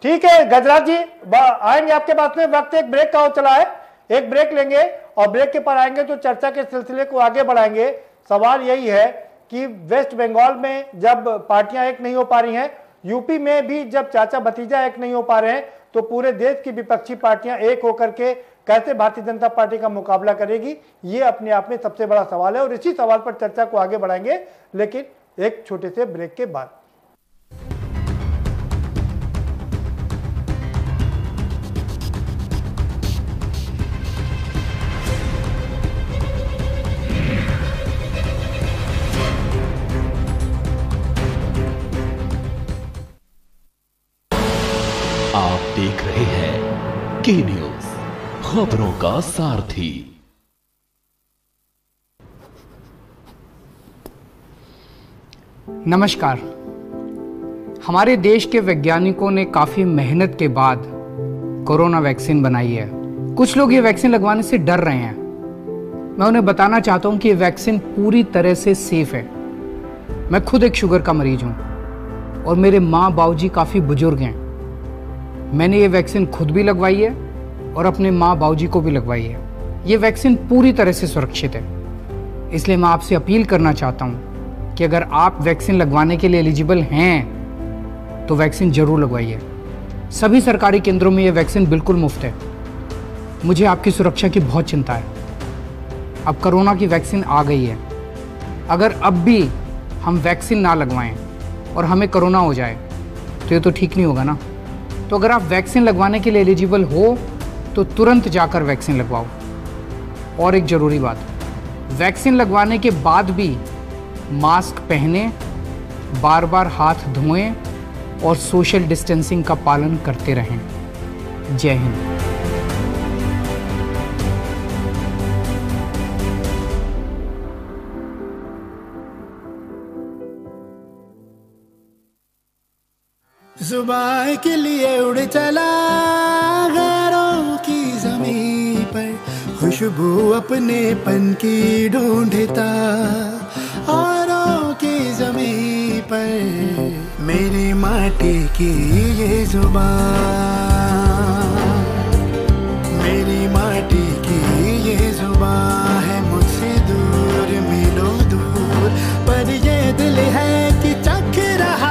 ठीक है गजराज जी, आएंगे आपके पास में, वक्त एक ब्रेक का चला है, एक ब्रेक लेंगे और ब्रेक के पर आएंगे तो चर्चा के सिलसिले को आगे बढ़ाएंगे। सवाल यही है कि वेस्ट बंगाल में जब पार्टियां एक नहीं हो पा रही हैं, यूपी में भी जब चाचा भतीजा एक नहीं हो पा रहे हैं, तो पूरे देश की विपक्षी पार्टियां एक होकर के कैसे भारतीय जनता पार्टी का मुकाबला करेगी, ये अपने आप में सबसे बड़ा सवाल है। और इसी सवाल पर चर्चा को आगे बढ़ाएंगे, लेकिन एक छोटे से ब्रेक के बाद। आप देख रहे हैं के न्यूज, खबरों का सारथी। नमस्कार। हमारे देश के वैज्ञानिकों ने काफी मेहनत के बाद कोरोना वैक्सीन बनाई है। कुछ लोग ये वैक्सीन लगवाने से डर रहे हैं। मैं उन्हें बताना चाहता हूं कि ये वैक्सीन पूरी तरह से सेफ है। मैं खुद एक शुगर का मरीज हूं और मेरे माँ बाबूजी काफी बुजुर्ग हैं। मैंने ये वैक्सीन खुद भी लगवाई है और अपने माँ बाबूजी को भी लगवाई है। ये वैक्सीन पूरी तरह से सुरक्षित है। इसलिए मैं आपसे अपील करना चाहता हूं कि अगर आप वैक्सीन लगवाने के लिए एलिजिबल हैं तो वैक्सीन जरूर लगवाइए। सभी सरकारी केंद्रों में ये वैक्सीन बिल्कुल मुफ्त है। मुझे आपकी सुरक्षा की बहुत चिंता है। अब कोरोना की वैक्सीन आ गई है। अगर अब भी हम वैक्सीन ना लगवाएं और हमें कोरोना हो जाए तो ये तो ठीक नहीं होगा ना। तो अगर आप वैक्सीन लगवाने के लिए एलिजिबल हो तो तुरंत जाकर वैक्सीन लगवाओ। और एक ज़रूरी बात, वैक्सीन लगवाने के बाद भी मास्क पहने, बार बार हाथ धोएं और सोशल डिस्टेंसिंग का पालन करते रहें। जय हिंद। जुबान के लिए उड़ चला गैरों की ज़मीं पर, खुशबू अपने पन की ढूंढता औरों की ज़मीं पर। मेरी माटी की ये जुबान, मेरी माटी की ये जुबान है मुझसे दूर मीलों दूर, पर ये दिल है कि चख रहा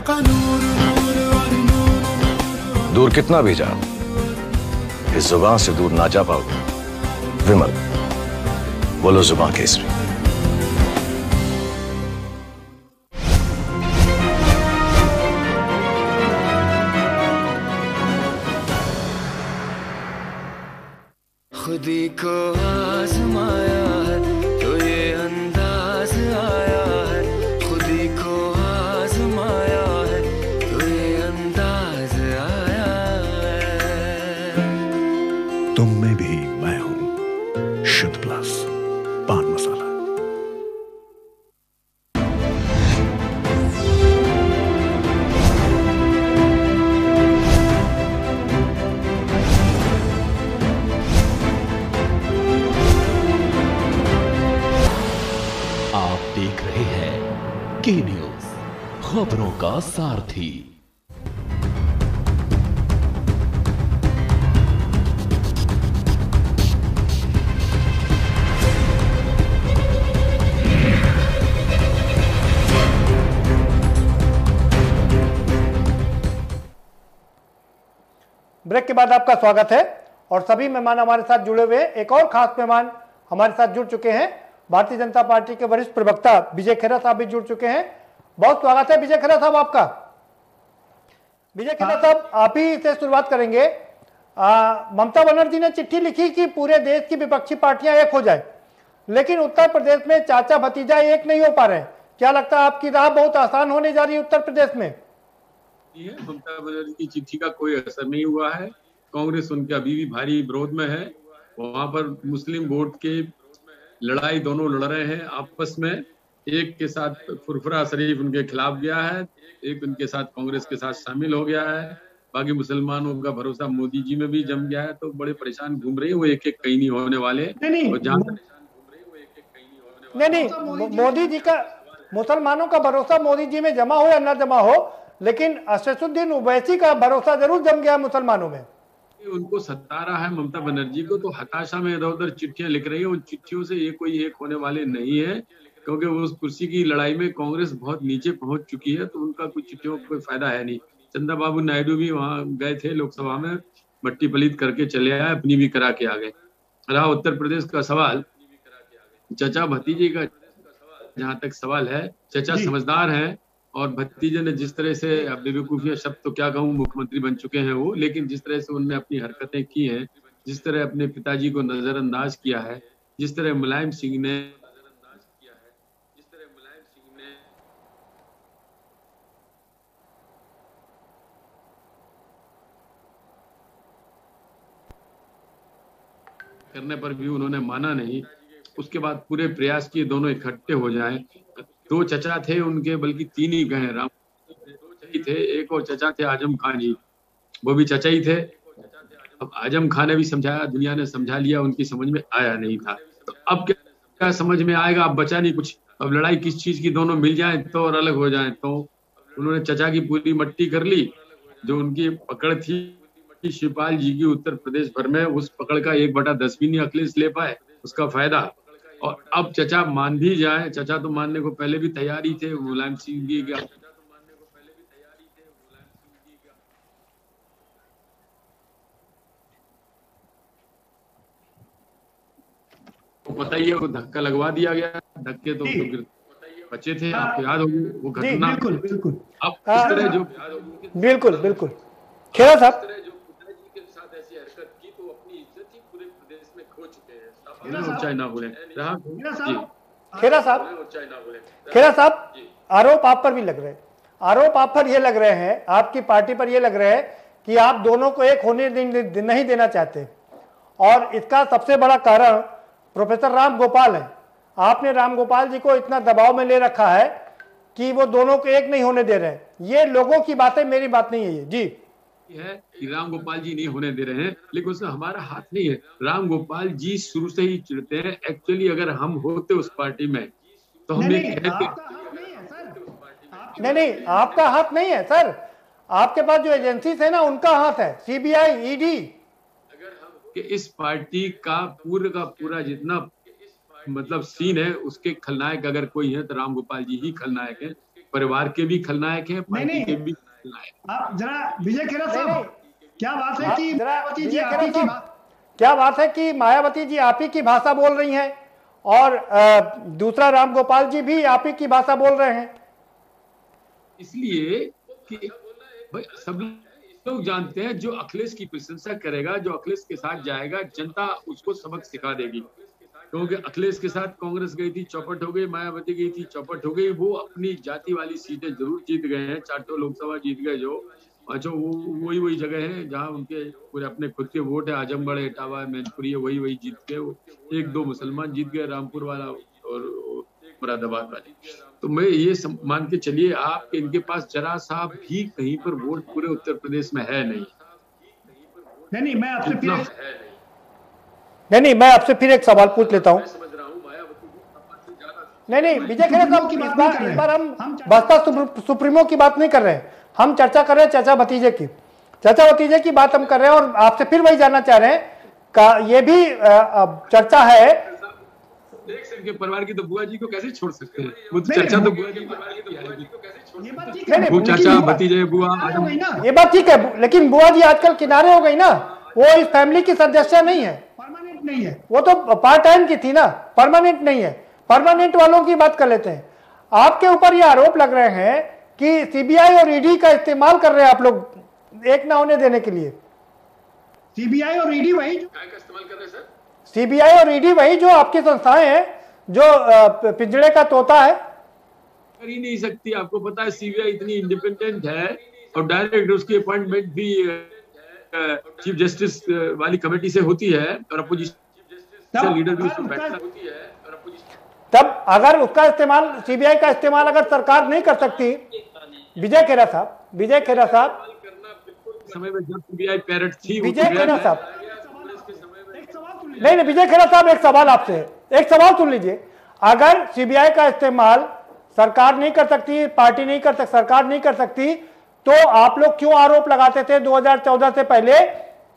का नूर, नूर और नूर। दूर कितना भी जाओ, इस जुबान से दूर ना जा पाओगे। विमल, बोलो जुबान केसरी। खुदी को आजमाया है तो ये अंदाज आया है, खुदी को आजमाया है तो ये अंदाज आया है। तुम में भी मैं हूं, शुद्ध प्लस पान मसाला। आप देख रहे हैं के न्यूज, खबरों का सारथी। ब्रेक के बाद आपका स्वागत है और सभी मेहमान हमारे साथ जुड़े हुए। एक और खास मेहमान हमारे साथ जुड़ चुके हैं। भारतीय जनता पार्टी के वरिष्ठ प्रवक्ता विजय खेरा साहब भी जुड़ चुके हैं। बहुत स्वागत है विजय खेरा साहब आपका। विजय खेरा साहब, आप ही से शुरुआत करेंगे। ममता बनर्जी ने चिट्ठी लिखी कि पूरे देश की विपक्षी पार्टियां एक हो जाए, लेकिन उत्तर प्रदेश में चाचा भतीजा एक नहीं हो पा रहे हैं। क्या लगता है आपकी राह बहुत आसान होने जा रही है उत्तर प्रदेश में? ममता बनर्जी की चिट्ठी का कोई असर नहीं हुआ है। कांग्रेस उनके अभी भी भारी विरोध में है। वहां पर मुस्लिम वोट के लड़ाई दोनों लड़ रहे हैं आपस में। एक के साथ फुरफुरा शरीफ उनके खिलाफ गया है, एक उनके साथ कांग्रेस के साथ शामिल हो गया है। बाकी मुसलमानों का भरोसा मोदी जी में भी जम गया है, तो बड़े परेशान घूम रही है। वो एक एक कहीं नहीं होने वाले। नहीं, मोदी जी का, मुसलमानों का भरोसा मोदी जी में जमा हो या ना जमा हो, लेकिन असदुद्दीन ओवैसी का भरोसा जरूर जम गया मुसलमानों में। उनको सता रहा है ममता बनर्जी को, तो हताशा में इधर उधर चिट्ठियां लिख रही है। उन चिट्ठियों से ये कोई एक होने वाले नहीं है, क्योंकि उस कुर्सी की लड़ाई में कांग्रेस बहुत नीचे पहुंच चुकी है, तो उनका कुछ चिट्ठियों का कोई फायदा है नहीं। चंद्रा बाबू नायडू भी वहां गए थे लोकसभा में, मट्टी पलीत करके चले आए, अपनी भी करा के आ गए। रहा उत्तर प्रदेश का सवाल, चचा भतीजे का जहां तक सवाल है, चचा समझदार है और भतीजे ने जिस तरह से, अब बेवकूफिया शब्द तो क्या कहूँ, मुख्यमंत्री बन चुके हैं वो, लेकिन जिस तरह से उनने अपनी हरकतें की हैं, जिस तरह अपने पिताजी को नजरअंदाज किया है, जिस तरह मुलायम सिंह ने करने पर भी उन्होंने माना नहीं। उसके बाद पूरे प्रयास किए दोनों इकट्ठे हो जाएं। दो चचा थे उनके, बल्कि तीन ही गए, राम थे, एक और चचा थे आजम खान जी, वो भी चचा ही थे। अब आजम खान ने भी समझाया, दुनिया ने समझा लिया, उनकी समझ में आया नहीं था। तो अब क्या समझ में आएगा, अब बचा नहीं कुछ। अब लड़ाई किस चीज की, दोनों मिल जाए तो और अलग हो जाए तो। उन्होंने चचा की पूरी मट्टी कर ली, जो उनकी पकड़ थी शिवपाल जी की उत्तर प्रदेश भर में, उस पकड़ का 1/10 भी नहीं अखिलेश ले पाए, उसका फायदा। और अब चचा मान भी जाए, चचा तो मानने को पहले भी तैयार ही थे, मुलायम सिंह जी का तो पता ही है, वो धक्का लगवा दिया गया। धक्के तो बचे थे, आपको याद होगी वो घटना। बिल्कुल बिल्कुल। अब इस तरह जो बिल्कुल बिल्कुल खेरा साहब ना बोले खेरा साहब, आरोप आप पर भी लग रहे हैं, आरोप आप पर ये लग रहे हैं, आपकी पार्टी पर ये लग रहे हैं कि आप दोनों को एक होने नहीं देना चाहते, और इसका सबसे बड़ा कारण प्रोफेसर राम गोपाल है। आपने राम गोपाल जी को इतना दबाव में ले रखा है कि वो दोनों को एक नहीं होने दे रहे। ये लोगों की बातें, मेरी बात नहीं है ये जी। है कि राम गोपाल जी नहीं होने दे रहे हैं, लेकिन उसमें हमारा हाथ नहीं है। राम गोपाल जी शुरू से ही चिढ़ते हैं। एक्चुअली अगर हम होते उस पार्टी में तो हम नहीं, आपका हाथ नहीं है सर। आपके पास जो एजेंसीज है ना, उनका हाथ है, सीबीआई, ईडी। कि इस पार्टी का पूरा जितना मतलब सीन है, उसके खलनायक अगर कोई है तो राम गोपाल जी ही खलनायक है। परिवार के भी खलनायक है, पार्टी के भी खलनायक। आप जरा विजय खेरा साहब, क्या बात है कि मायावती जी मायावती जी आप ही की भाषा बोल रही हैं, और दूसरा राम गोपाल जी भी आप ही की भाषा बोल रहे हैं। इसलिए कि भाई सब लोग जानते हैं, जो अखिलेश की प्रशंसा करेगा, जो अखिलेश के साथ जाएगा, जनता उसको सबक सिखा देगी। क्योंकि अखिलेश के साथ कांग्रेस गई थी, चौपट हो गई, मायावती गई थी, चौपट हो गई। वो अपनी जाति वाली सीटें जरूर जीत गए हैं, 4 लोकसभा जीत गए जो। अच्छा, वो वही जगह है जहां उनके पूरे अपने खुद के वोट है। आजमगढ़, इटावा, मैनपुरी, वही जीत गए। 1-2 मुसलमान जीत गए, रामपुर वाला और मुरादाबाद वाली। तो मैं ये मान के चलिए आप, इनके पास जरा सा भी कहीं पर वोट पूरे उत्तर प्रदेश में है नहीं। नहीं, मैं आपसे मैं आपसे फिर एक सवाल पूछ लेता हूँ। नहीं विजय खेरा साहब, इस बार हम बसपा सुप्रीमो की बात नहीं कर रहे हैं, हम चर्चा कर रहे हैं चाचा भतीजे की। चाचा भतीजे की बात हम कर रहे हैं, और आपसे फिर वही जानना चाह रहे हैं का ये भी चर्चा है। एक सिंह के परिवार की तो बुआ जी को कैसे छोड़ सकते हैं? वो चर्चा तो बुआ जी के परिवार की है। वो चाचा भतीजे बुआ, ये बात ठीक है, लेकिन बुआ जी आजकल किनारे हो गई ना, वो इस फैमिली की सदस्य नहीं है, परमानेंट नहीं है। वो तो पार्ट टाइम की थी ना, परमानेंट नहीं है। परमानेंट वालों की बात कर लेते हैं। आपके ऊपर ये आरोप लग रहे हैं कि सीबीआई और ईडी का इस्तेमाल कर रहे हैं आप लोग एक ना होने देने के लिए। सीबीआई और ईडी वही इस्तेमाल कर रहे हैं सर। सीबीआई और ईडी वही जो आपकी संस्थाएं हैं, जो पिंजड़े का तोता है। कर ही नहीं सकती। आपको पता है सीबीआई इतनी इंडिपेंडेंट है, और डायरेक्ट उसकी अपॉइंटमेंट भी चीफ जस्टिस वाली कमेटी से होती है, और अपोजिशन लीडर भी उसमें बैठता होती है। तब अगर उसका इस्तेमाल, सीबीआई का इस्तेमाल अगर सरकार नहीं कर सकती, विजय खेरा साहब समय में जब सीबीआई पैरट थी, विजय खेरा साहब, नहीं विजय खेरा साहब, एक सवाल आपसे, एक सवाल सुन लीजिए। अगर सीबीआई का इस्तेमाल सरकार नहीं कर सकती, पार्टी नहीं कर सकती, सरकार नहीं कर सकती, तो आप लोग क्यों आरोप लगाते थे 2014 से पहले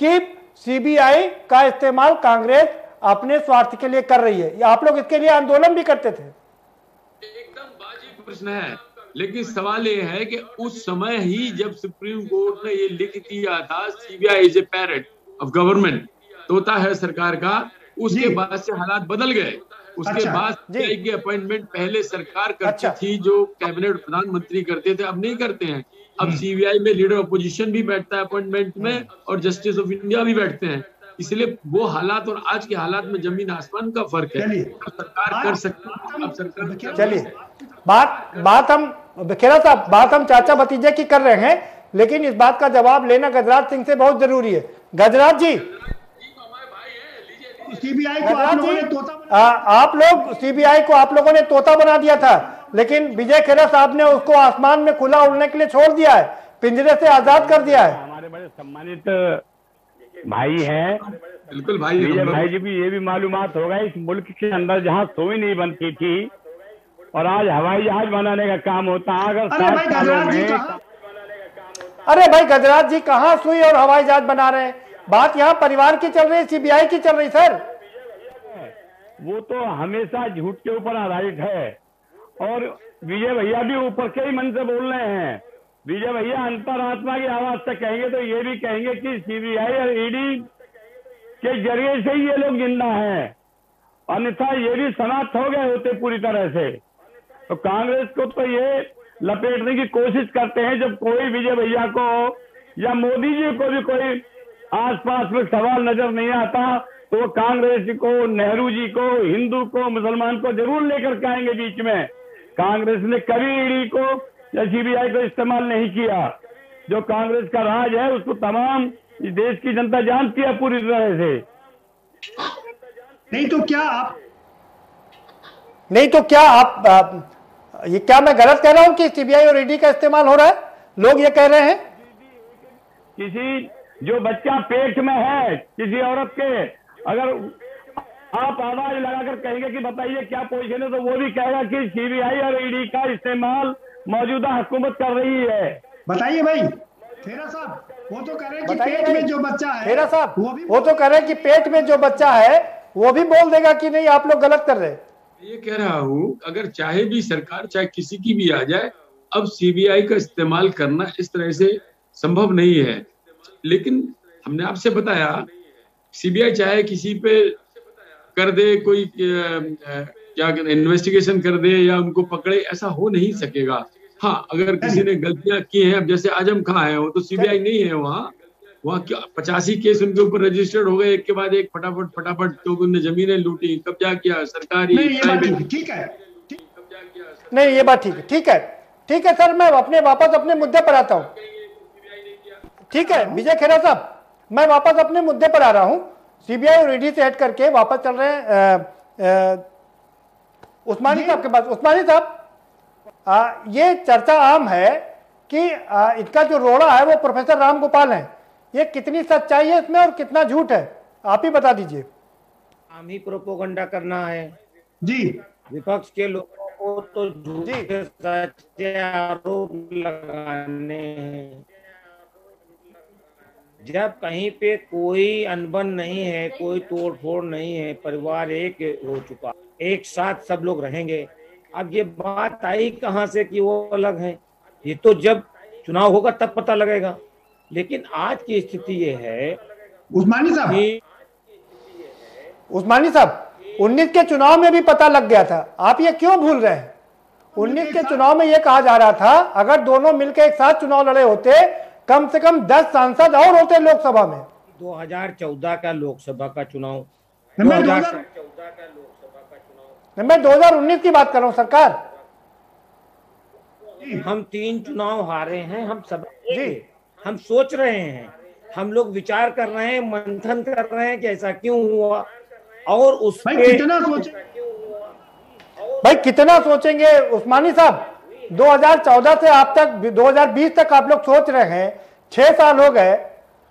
कि सीबीआई का इस्तेमाल कांग्रेस अपने स्वार्थ के लिए कर रही है। आप लोग इसके लिए आंदोलन भी करते थे। एकदम वाजिब प्रश्न है, लेकिन सवाल ये है कि उस समय ही जब सुप्रीम कोर्ट ने ये लिख दिया था CBI is a parrot of government, तोता है सरकार का, उसके बाद से हालात बदल गए। उसके बाद सीबीआई की अपॉइंटमेंट पहले सरकार करती थी, जो कैबिनेट प्रधानमंत्री करते थे, अब नहीं करते हैं। अब सीबीआई में लीडर ऑपोजिशन भी बैठता है अपॉइंटमेंट में और जस्टिस ऑफ इंडिया भी बैठते हैं। इसलिए वो हालात और आज के हालात में जमीन आसमान का फर्क है। अब सरकार कर सकती है, अब सरकार। चलिए बात हम खेरा साहब, बात हम चाचा भतीजे की कर रहे हैं, लेकिन इस बात का जवाब लेना गजराज सिंह से बहुत जरूरी है। गजराज जी, सीबीआई को आप लोगों ने तोता आप लोग सीबीआई को आप लोगों ने तोता बना दिया था, लेकिन विजय खेरा साहब ने उसको आसमान में खुला उड़ने के लिए छोड़ दिया है, पिंजरे से आजाद कर दिया है। हमारे बड़े सम्मानित भाई हैं, बिल्कुल भाई, विजय भाई जी भी ये भी मालूमात होगा, इस मुल्क के अंदर जहाँ सुई नहीं बनती थी और आज हवाई जहाज बनाने का काम होता है। अगर अरे भाई गजराज जी कहाँ सुई और हवाई जहाज बना रहे हैं? बात यहाँ परिवार की चल रही, सीबीआई की चल रही सर। वो तो हमेशा झूठ के ऊपर आधारित है और विजय भैया भी ऊपर के ही मन से बोल रहे हैं। विजय भैया अंतरात्मा की आवाज से कहेंगे तो ये भी कहेंगे कि सीबीआई और ईडी के जरिए से ही ये लोग जिंदा हैं, अन्यथा ये भी समाप्त हो गए होते पूरी तरह से। तो कांग्रेस को तो ये लपेटने की कोशिश करते हैं, जब कोई विजय भैया को या मोदी जी को भी कोई आसपास में सवाल नजर नहीं आता तो वो कांग्रेस को, नेहरू जी को, हिंदू को, मुसलमान को जरूर लेकर के आएंगे बीच में। कांग्रेस ने कभी ईडी को या सीबीआई को इस्तेमाल नहीं किया। जो कांग्रेस का राज है उसको तमाम इस देश की जनता जानती है पूरी तरह से। नहीं तो क्या आप ये क्या मैं गलत कह रहा हूं कि सीबीआई और ईडी का इस्तेमाल हो रहा है? लोग ये कह रहे हैं किसी जो बच्चा पेट में है किसी औरत के, अगर आप आवाज लगाकर कहेंगे कि बताइए क्या पोजीशन है, तो वो भी कहेगा कि सीबीआई और ईडी का इस्तेमाल मौजूदा हुकूमत कर रही है। बताइए भाई खेरा साहब, वो तो कह रहे हैं कि पेट में जो बच्चा है, खेरा साहब वो तो कह रहे हैं कि पेट में जो बच्चा है वो भी बोल देगा कि नहीं आप लोग गलत कर रहे हैं। ये कह रहा हूँ अगर चाहे भी सरकार चाहे किसी की भी आ जाए, अब सीबीआई का इस्तेमाल करना इस तरह से संभव नहीं है। लेकिन हमने आपसे बताया सीबीआई चाहे किसी पे कर दे, कोई क्या इन्वेस्टिगेशन कर दे या उनको पकड़े, ऐसा हो नहीं सकेगा। हाँ, अगर किसी ने गलतियां की हैं, अब जैसे आजम खां है, वो तो सीबीआई नहीं है, वहाँ क्या 85 केस उनके ऊपर रजिस्टर्ड हो गए एक के बाद एक, फटाफट तो उन्होंने जमीनें लूटी, कब्जा किया सरकारी, प्राइवेट। ठीक है, नहीं ये बात ठीक है सर, मैं वापस अपने मुद्दे पर आता हूँ। ठीक है विजय खेरा साहब, मैं वापस अपने मुद्दे पर आ रहा हूँ। सीबीआई और ईडी से हट करके वापस चल रहे हैं उस्मानी साहब के पास। उस्मानी साहब, ये चर्चा आम है कि इसका जो रोड़ा है वो प्रोफेसर राम गोपाल है, ये कितनी सच्चाई है इसमें और कितना झूठ है, आप ही बता दीजिए। आम ही प्रोपोगंडा करना है जी, विपक्ष के लोगों को तो झूठे सच्चे आरोप लगाने हैं। जब कहीं पे कोई अनबन नहीं है, कोई तोड़फोड़ नहीं है, परिवार एक हो चुका, एक साथ सब लोग रहेंगे। अब ये बात आई कहाँ से कि वो अलग है? ये तो जब चुनाव होगा तब पता लगेगा। लेकिन आज की स्थिति ये है उस्मानी साहब 19 के चुनाव में भी पता लग गया था, आप ये क्यों भूल रहे हैं? 19 के चुनाव में ये कहा जा रहा था अगर दोनों मिलकर एक साथ चुनाव लड़े होते कम से कम 10 सांसद और होते लोकसभा में। 2014 का लोकसभा का चुनाव, मैं 2019 की बात कर रहा हूँ सरकार। हम 3 चुनाव हारे हैं, हम सब हम सोच रहे हैं, हम लोग विचार कर रहे हैं, मंथन कर रहे हैं कि ऐसा क्यों हुआ और उस भाई कितना सोचेंगे उस्मानी साहब? 2014 से आप तक 2020 तक आप लोग सोच रहे हैं, 6 साल हो गए,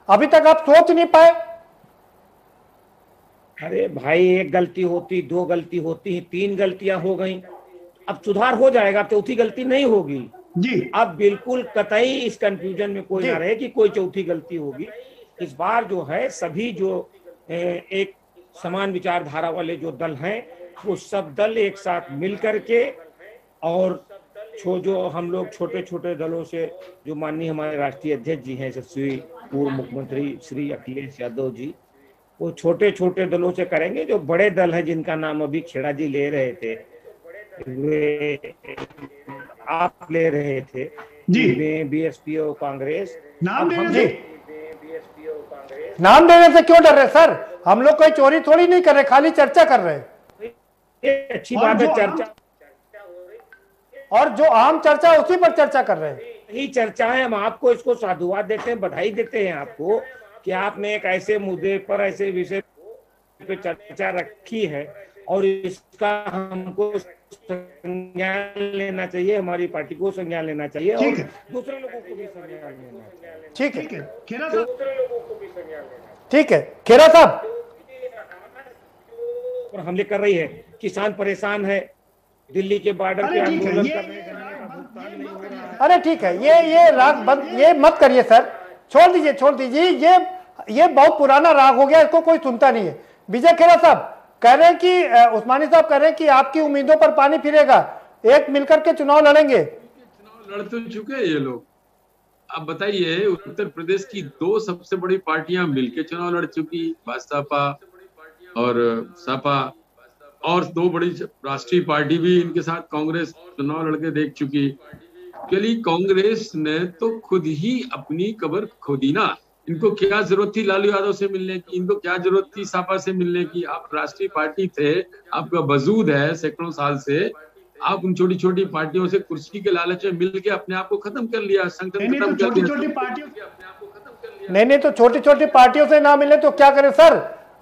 अभी तक आप सोच नहीं पाए। अरे भाई, एक गलती होती, 2 गलती होती, 3 गलतियां हो गई, अब सुधार हो जाएगा, चौथी गलती नहीं होगी जी। अब बिल्कुल कतई इस कंफ्यूजन में कोई ना रहे कि कोई चौथी गलती होगी। इस बार जो है सभी जो एक समान विचारधारा वाले जो दल हैं वो सब दल एक साथ मिल करके, और जो हम लोग छोटे छोटे दलों से, जो माननीय हमारे राष्ट्रीय अध्यक्ष जी हैं यशस्वी पूर्व मुख्यमंत्री श्री अखिलेश यादव जी, वो छोटे छोटे दलों से करेंगे। जो बड़े दल हैं जिनका नाम अभी खेड़ा जी ले रहे थे, वे आप ले रहे थे जी, बीएसपी और कांग्रेस, नाम देने से क्यों डर रहे सर? हम लोग कोई चोरी थोड़ी नहीं कर रहे, खाली चर्चा कर रहे हैं। अच्छी बात है चर्चा, और जो आम चर्चा उसी पर चर्चा कर रहे हैं। यही चर्चा है, हम आपको इसको साधुवाद देते हैं, बधाई देते हैं आपको कि आपने एक ऐसे मुद्दे पर, ऐसे विषय पे चर्चा रखी है, और इसका हमको संज्ञान लेना चाहिए, हमारी पार्टी को संज्ञान लेना चाहिए, और दूसरे लोगों को भी संज्ञान लेना चाहिए। ठीक है खेरा साहब, दूसरे लोगों को भी संज्ञान लेना। ठीक है खेरा साहब, हमले कर रही है, किसान परेशान है, दिल्ली के बॉर्डर पे आंदोलन कर रहे हैं, अरे ठीक है, ये राग बंद, ये मत करिए सर, छोड़ दीजिए। ये बहुत पुराना राग हो गया, इसको कोई सुनता नहीं है। विजय खेरा साहब कह रहे हैं कि उस्मानी साहब कह रहे हैं कि आपकी उम्मीदों पर पानी फिरेगा, एक मिलकर के चुनाव लड़ेंगे। चुनाव लड़ तो चुके हैं ये लोग। अब बताइए, उत्तर प्रदेश की दो सबसे बड़ी पार्टियां मिलकर चुनाव लड़ चुकी, भाजपा और सपा, और दो बड़ी राष्ट्रीय पार्टी भी इनके साथ कांग्रेस चुनाव लड़के देख चुकी। चलिए, कांग्रेस ने तो खुद ही अपनी कब्र खोदी ना। इनको क्या जरूरत थी लालू यादव से मिलने की, इनको क्या जरूरत थी सपा से मिलने की? आप राष्ट्रीय पार्टी थे, आपका वजूद है सैकड़ों साल से, आप उन छोटी छोटी पार्टियों से कुर्सी के लालच में मिल के अपने आप को खत्म कर लिया, संगठन खत्म कर दिया। छोटी पार्टियों से अपने आप को खत्म कर लिया। नहीं तो छोटी छोटी पार्टियों से ना मिले तो क्या करें सर?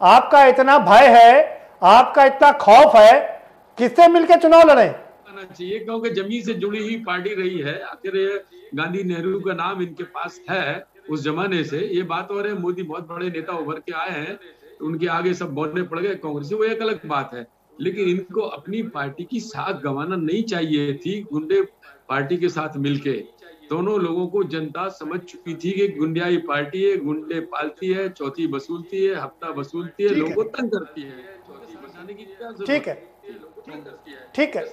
आपका इतना भय है, आपका इतना खौफ है, किससे मिलकर चुनाव लड़े? चाहिए क्योंकि जमीन से जुड़ी हुई पार्टी रही है। आखिर गांधी नेहरू का नाम इनके पास है उस जमाने से। ये बात और है, मोदी बहुत बड़े नेता उभर के आए हैं, तो उनके आगे सब बोलने पड़ गए कांग्रेस, वो एक अलग बात है। लेकिन इनको अपनी पार्टी की साख गंवाना नहीं चाहिए थी गुंडे पार्टी के साथ मिलके। दोनों लोगों को जनता समझ चुकी थी कि गुंडियाई पार्टी है, गुंडे पालती है, चौथी वसूलती है, हफ्ता वसूलती है, लोगों को तंग करती है। ठीक है, ठीक है,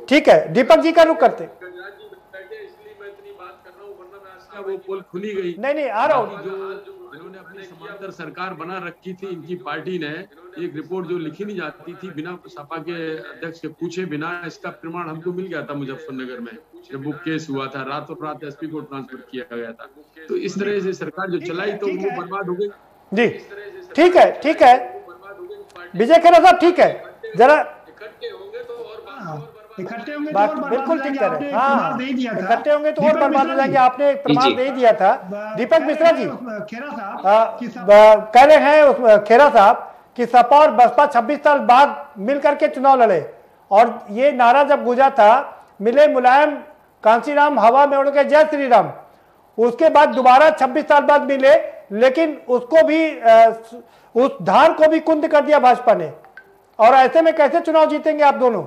ठीक है, दीपक जी का रुख करते। वो पोल खुली गई। नहीं आ रहा हूँ। जो इन्होंने अपनी समांतर सरकार बना रखी थी इनकी पार्टी ने, एक रिपोर्ट जो लिखी नहीं जाती थी बिना सपा के अध्यक्ष के पूछे बिना, इसका प्रमाण हमको मिल गया था मुजफ्फरनगर में जब वो केस हुआ था। रातों रात एसपी को ट्रांसफर किया गया था। तो इस तरह से सरकार जो चलाई तो वो बर्बाद हो गई जी। ठीक है, ठीक है विजय खेरा साहब, ठीक है, जरा इकट्ठे होंगे बात बिल्कुल ठीक कह रहे हैं। हाँ, इकट्ठे होंगे तो और बर्बाद हो जाएंगे। आपने एक प्रमाण दे दिया था। दीपक मिश्रा जी कह रहे हैं खेरा साहब कि सपा और बसपा 26 साल बाद मिलकर के चुनाव लड़े, और ये नारा जब गूंजा था, मिले मुलायम कांसीराम हवा में उड़ के जय श्री राम, उसके बाद दोबारा 26 साल बाद मिले, लेकिन उसको भी उस धार को भी कुंद कर दिया भाजपा ने। और ऐसे में कैसे चुनाव जीतेंगे आप दोनों?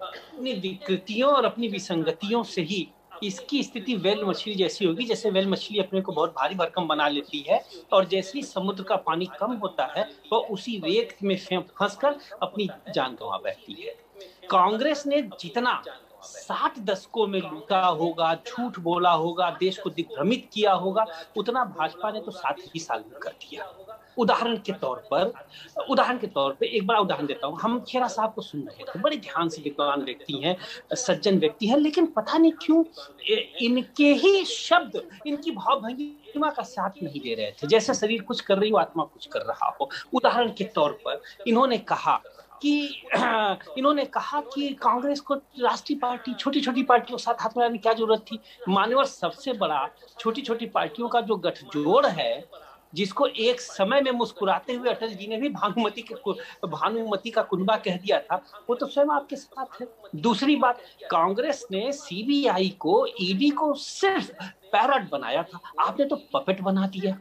अपनी विकृतियों और अपनी विसंगतियों से ही इसकी स्थिति वेल मछली जैसी होगी। जैसे वेल मछली अपने को बहुत भारी भरकम बना लेती है, और जैसे ही समुद्र का पानी कम होता है वो उसी वेग में फंसकर अपनी जान गंवा बैठती है। कांग्रेस ने जितना 60 दशकों में लूटा होगा, झूठ बोला होगा, देश को दिग्भ्रमित किया होगा, उतना भाजपा ने तो 7 ही साल में कर दिया। उदाहरण के तौर पे एक बड़ा उदाहरण देता हूँ। हम खेरा साहब को सुन रहे थे, बड़े ध्यान से, विद्वान व्यक्ति हैं, सज्जन व्यक्ति हैं, लेकिन पता नहीं क्यों इनके ही शब्द, इनकी भावभंगिमा का साथ नहीं दे रहे थे। जैसे शरीर कुछ कर रही हो, आत्मा कुछ कर रहा हो। उदाहरण के तौर पर इन्होंने कहा कि कांग्रेस को राष्ट्रीय पार्टी छोटी छोटी पार्टियों के साथ हाथ मिलाने की क्या जरूरत थी। मान्यवर सबसे बड़ा छोटी छोटी पार्टियों का जो गठजोड़ है, जिसको एक समय में मुस्कुराते हुए अटल जी ने भी भानुमति का कुनबा कह दिया था, वो तो स्वयं आपके साथ है। दूसरी बात, कांग्रेस ने सीबीआई को, ईडी को सिर्फ पैरट बनाया था, आपने तो पपेट बना दिया।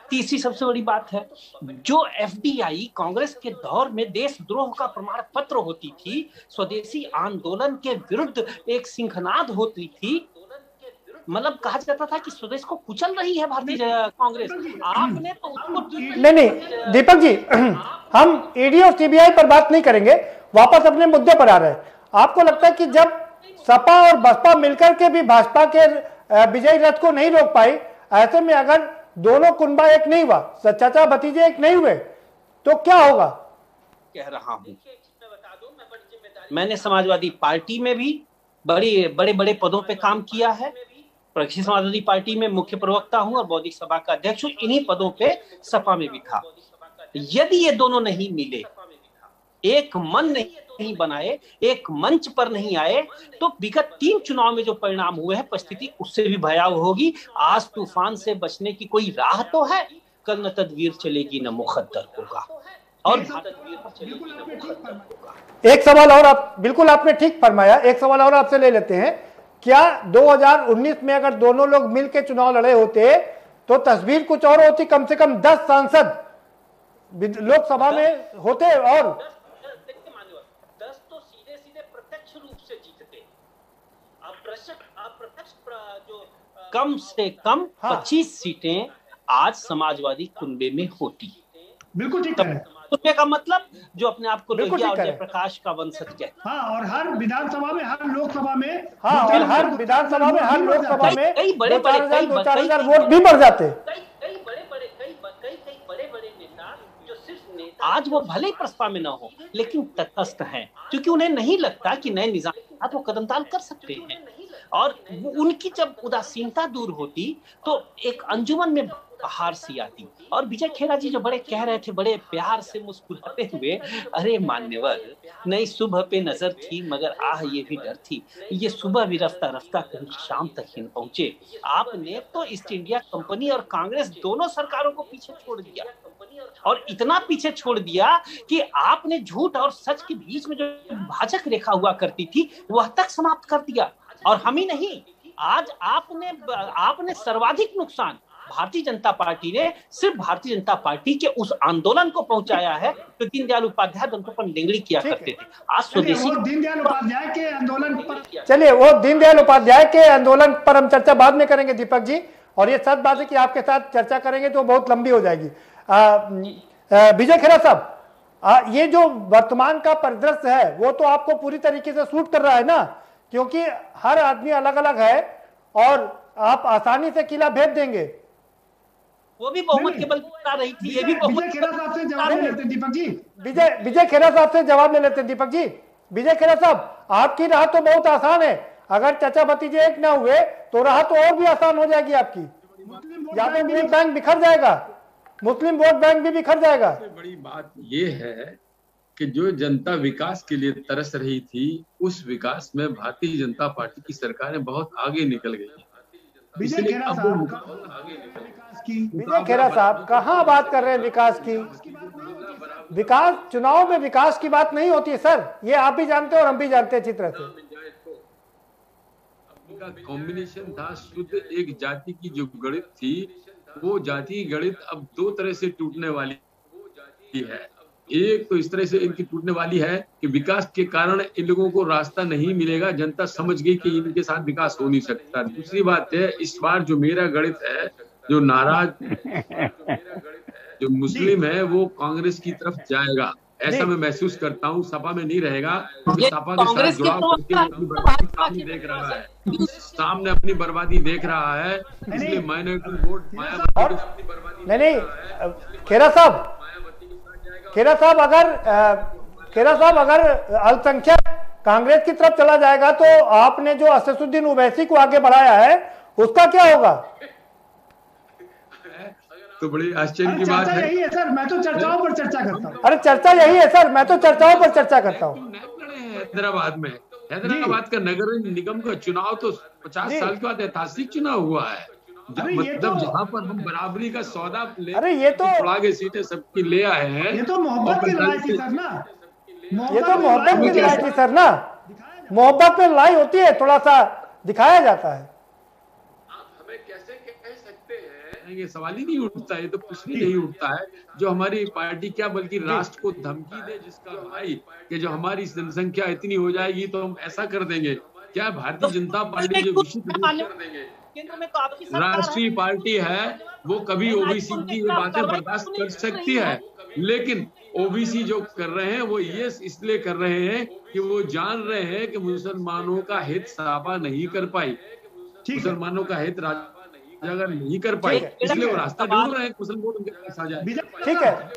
तीसरी सबसे बड़ी बात है, जो एफडीआई कांग्रेस के दौर में देशद्रोह का प्रमाण पत्र होती थी, स्वदेशी आंदोलन के विरुद्ध एक सिंहनाद होती थी, मतलब कहा जाता था कि स्वदेश को कुचल रही है भारतीय कांग्रेस। आपने तो उसको नहीं दीपक जी, हम ईडी और सीबीआई पर बात नहीं करेंगे, वापस अपने मुद्दे पर आ रहे हैं। आपको लगता है कि जब सपा और बसपा मिलकर के भी भाजपा के विजयी रथ को नहीं रोक पाई, ऐसे में अगर दोनों कुनबा एक नहीं हुआ, चाचा भतीजे एक नहीं हुए, तो क्या होगा? कह रहा हूं, मैंने समाजवादी पार्टी में भी बड़े बड़े पदों पे काम किया है। प्रगतिशील समाजवादी पार्टी में मुख्य प्रवक्ता हूं और बौद्धिक सभा का अध्यक्ष हूं। इन्हीं पदों पे सपा में भी था। यदि ये दोनों नहीं मिले, एक मन नहीं बनाए, एक मंच पर नहीं आए, तो विगत 3 चुनाव में जो परिणाम हुए हैं परिस्थिति उससे भी भयावह होगी। आज तूफान से बचने की कोई राह तो है, कल न तदबीर चलेगी न मुखद्दर होगा। और एक सवाल और, आप बिल्कुल आपने ठीक फरमाया, एक सवाल और आपसे ले लेते हैं। क्या 2019 में अगर दोनों लोग मिलकर चुनाव लड़े होते तो तस्वीर कुछ और होती? कम से कम 10 सांसद लोकसभा में होते और 10 तो सीधे प्रत्यक्ष रूप से जीतते। अप्रत्यक्ष जो कम से कम 25 सीटें आज समाजवादी कुनबे में होती। बिल्कुल ठीक है। कुनबे का मतलब जो अपने आप को लोहिया और जयप्रकाश का वंशज कहते हैं। हाँ, और हर विधानसभा में, हर लोकसभा में, हाँ, और हर विधानसभा में, हर लोकसभा में कई बड़े 2-4 वोट भी बढ़ जाते। कई बड़े नेता जो सिर्फ नेता आज वो भले ही प्रस्ताव में न हो लेकिन तटस्थ हैं, क्योंकि उन्हें नहीं लगता कि नए निजाम के साथ वो कदमताल कर सकते हैं। और उनकी जब उदासीनता दूर होती तो एक अंजुमन में हार सी आती। और विजय खेरा जी जो बड़े कह रहे थे, बड़े प्यार से मुस्कुराते हुए, अरे मान्यवर, नई सुबह पे नजर थी मगर आह ये भी डर थी, ये सुबह भी रफ्ता रफ्ता कहीं शाम तक ही न पहुंचे। आपने तो ईस्ट इंडिया कंपनी और कांग्रेस दोनों सरकारों को पीछे छोड़ दिया, और इतना पीछे छोड़ दिया कि आपने झूठ और सच के बीच में जो भाजक रेखा हुआ करती थी वह तक समाप्त कर दिया। और हम ही नहीं, आज आपने सर्वाधिक नुकसान भारतीय जनता पार्टी ने सिर्फ भारतीय जनता पार्टी के उस आंदोलन को पहुंचाया है तो दीनदयाल उपाध्याय दंतों पर निगड़ी किया करते थे। आज स्वदेशी दीनदयाल उपाध्याय के आंदोलन पर, चलिए वो दीनदयाल उपाध्याय के आंदोलन पर हम चर्चा बाद में करेंगे दीपक जी, और ये सच बात है कि आपके साथ चर्चा करेंगे तो बहुत लंबी हो जाएगी। विजय खेरा साहब, ये जो वर्तमान का परिदृश्य है वो तो आपको पूरी तरीके से सूट कर रहा है ना, क्योंकि हर आदमी अलग अलग है और आप आसानी से किला भेज देंगे। वो भी बहुमत के बल पर आ रही थी, ये भी बहुमत। विजय खेरा साहब से जवाब ले लेते दीपक जी। विजय खेरा साहब से जवाब ले लेते हैं दीपक जी। विजय खेरा साहब, आपकी राह तो बहुत आसान है, अगर चाचा भतीजे एक ना हुए तो राह तो और भी आसान हो जाएगी आपकी। या तो वोट बैंक बिखर जाएगा, मुस्लिम वोट बैंक भी बिखर जाएगा। बड़ी बात ये है कि जो जनता विकास के लिए तरस रही थी, उस विकास में भारतीय जनता पार्टी की सरकारें बहुत आगे निकल गई। विजय खेरा साहब कहाँ बात कर रहे हैं विकास की? विकास चुनाव में विकास की बात नहीं होती है सर, ये आप भी जानते हैं और हम भी जानते हैं अच्छी तरह से। कॉम्बिनेशन था शुद्ध एक जाति की जो गणित थी, वो जाति गणित अब 2 तरह से टूटने वाली है। एक तो इस तरह से इनकी टूटने वाली है कि विकास के कारण इन लोगों को रास्ता नहीं मिलेगा, जनता समझ गई कि इनके साथ विकास हो नहीं सकता। दूसरी बात है, इस बार जो मेरा गणित है, जो नाराज जो मुस्लिम है वो कांग्रेस की तरफ जाएगा, ऐसा मैं महसूस करता हूँ। सपा में नहीं रहेगा, क्योंकि सपा के साथ जुड़ाव करके अपनी बर्बादी सामने देख रहा है, सामने अपनी बर्बादी देख रहा है, इसलिए माइनॉरिटी वोट मायावती अपनी बर्बादी। नहीं खेरा साहब अगर अल्पसंख्यक कांग्रेस की तरफ चला जाएगा तो आपने जो असदुद्दीन ओवैसी को आगे बढ़ाया है उसका क्या होगा? तो बड़ी आश्चर्य की बात है। यही है सर, मैं तो चर्चाओं पर चर्चा करता हूँ। अरे चर्चा यही है सर, मैं तो चर्चाओं पर चर्चा करता हूँ। हैदराबाद में हैदराबाद का नगर निगम का चुनाव तो 50 साल के बाद ऐतिहासिक चुनाव हुआ है, मतलब जहाँ पर हम बराबरी का सौदा ले, अरे ये तो आगे सीटें सबकी ले आए हैं। ये तो मोहब्बत की लड़ाई थी सर ना, ये तो मोहब्बत की लड़ाई थी सर ना, मोहब्बत में लड़ाई होती है, थोड़ा सा दिखाया जाता है। हमें कैसे कह सकते हैं, ये सवाल ही नहीं उठता, ये तो कुछ भी नहीं उठता है। जो हमारी पार्टी क्या बल्कि राष्ट्र को धमकी दे, जिसका भाई कि जो हमारी जनसंख्या इतनी हो जाएगी तो हम ऐसा कर देंगे। क्या भारतीय जनता पार्टी जो घोषित कर देंगे केंद्र में तो आपकी सरकार है। राष्ट्रीय पार्टी है, वो कभी ओबीसी की ये बातें बर्दाश्त कर सकती है, लेकिन ओबीसी जो कर रहे हैं वो ये इसलिए कर रहे हैं कि वो जान रहे हैं कि मुसलमानों का हित साफा नहीं कर पाई, मुसलमानों का हित अगर नहीं कर पाई, इसलिए वो रास्ता ढूंढ रहे हैं मुसलमान उनके पास आ जाए। ठीक है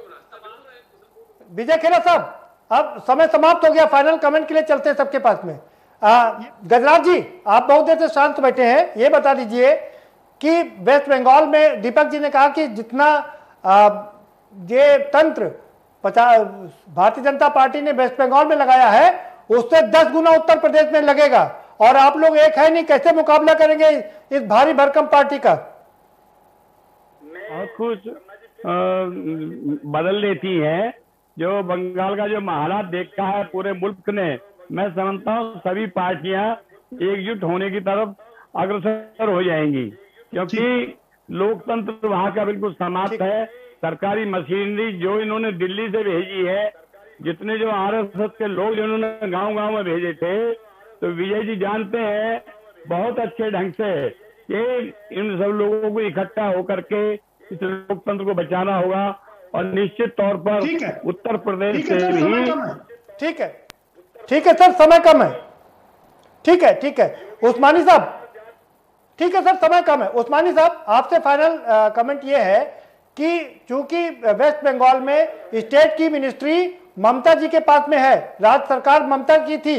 विजय खेरा साहब, अब समय समाप्त हो गया, फाइनल कमेंट के लिए चलते हैं सबके पास में। गजराज जी, आप बहुत देर से शांत बैठे हैं, ये बता दीजिए कि वेस्ट बंगाल में दीपक जी ने कहा कि जितना ये तंत्र भारतीय जनता पार्टी ने वेस्ट बंगाल में लगाया है उससे 10 गुना उत्तर प्रदेश में लगेगा, और आप लोग एक है नहीं, कैसे मुकाबला करेंगे इस भारी भरकम पार्टी का? और कुछ बदल देती है जो बंगाल का जो हालात देखा है पूरे मुल्क ने। मैं समझता हूँ सभी पार्टियां एकजुट होने की तरफ अग्रसर हो जाएंगी, क्योंकि लोकतंत्र वहां का बिल्कुल समाप्त है। सरकारी मशीनरी जो इन्होंने दिल्ली से भेजी है, जितने जो आरएसएस के लोग जिन्होंने गांव-गांव में भेजे थे, तो विजय जी जानते हैं बहुत अच्छे ढंग से कि इन सब लोगों को इकट्ठा होकर के इस लोकतंत्र को बचाना होगा, और निश्चित तौर पर उत्तर प्रदेश से भी। ठीक है सर, समय कम है। ठीक है उस्मानी साहब, ठीक है सर, समय कम है। उस्मानी साहब, आपसे फाइनल कमेंट ये है कि चूंकि वेस्ट बंगाल में स्टेट की मिनिस्ट्री ममता जी के पास में है, राज्य सरकार ममता की थी,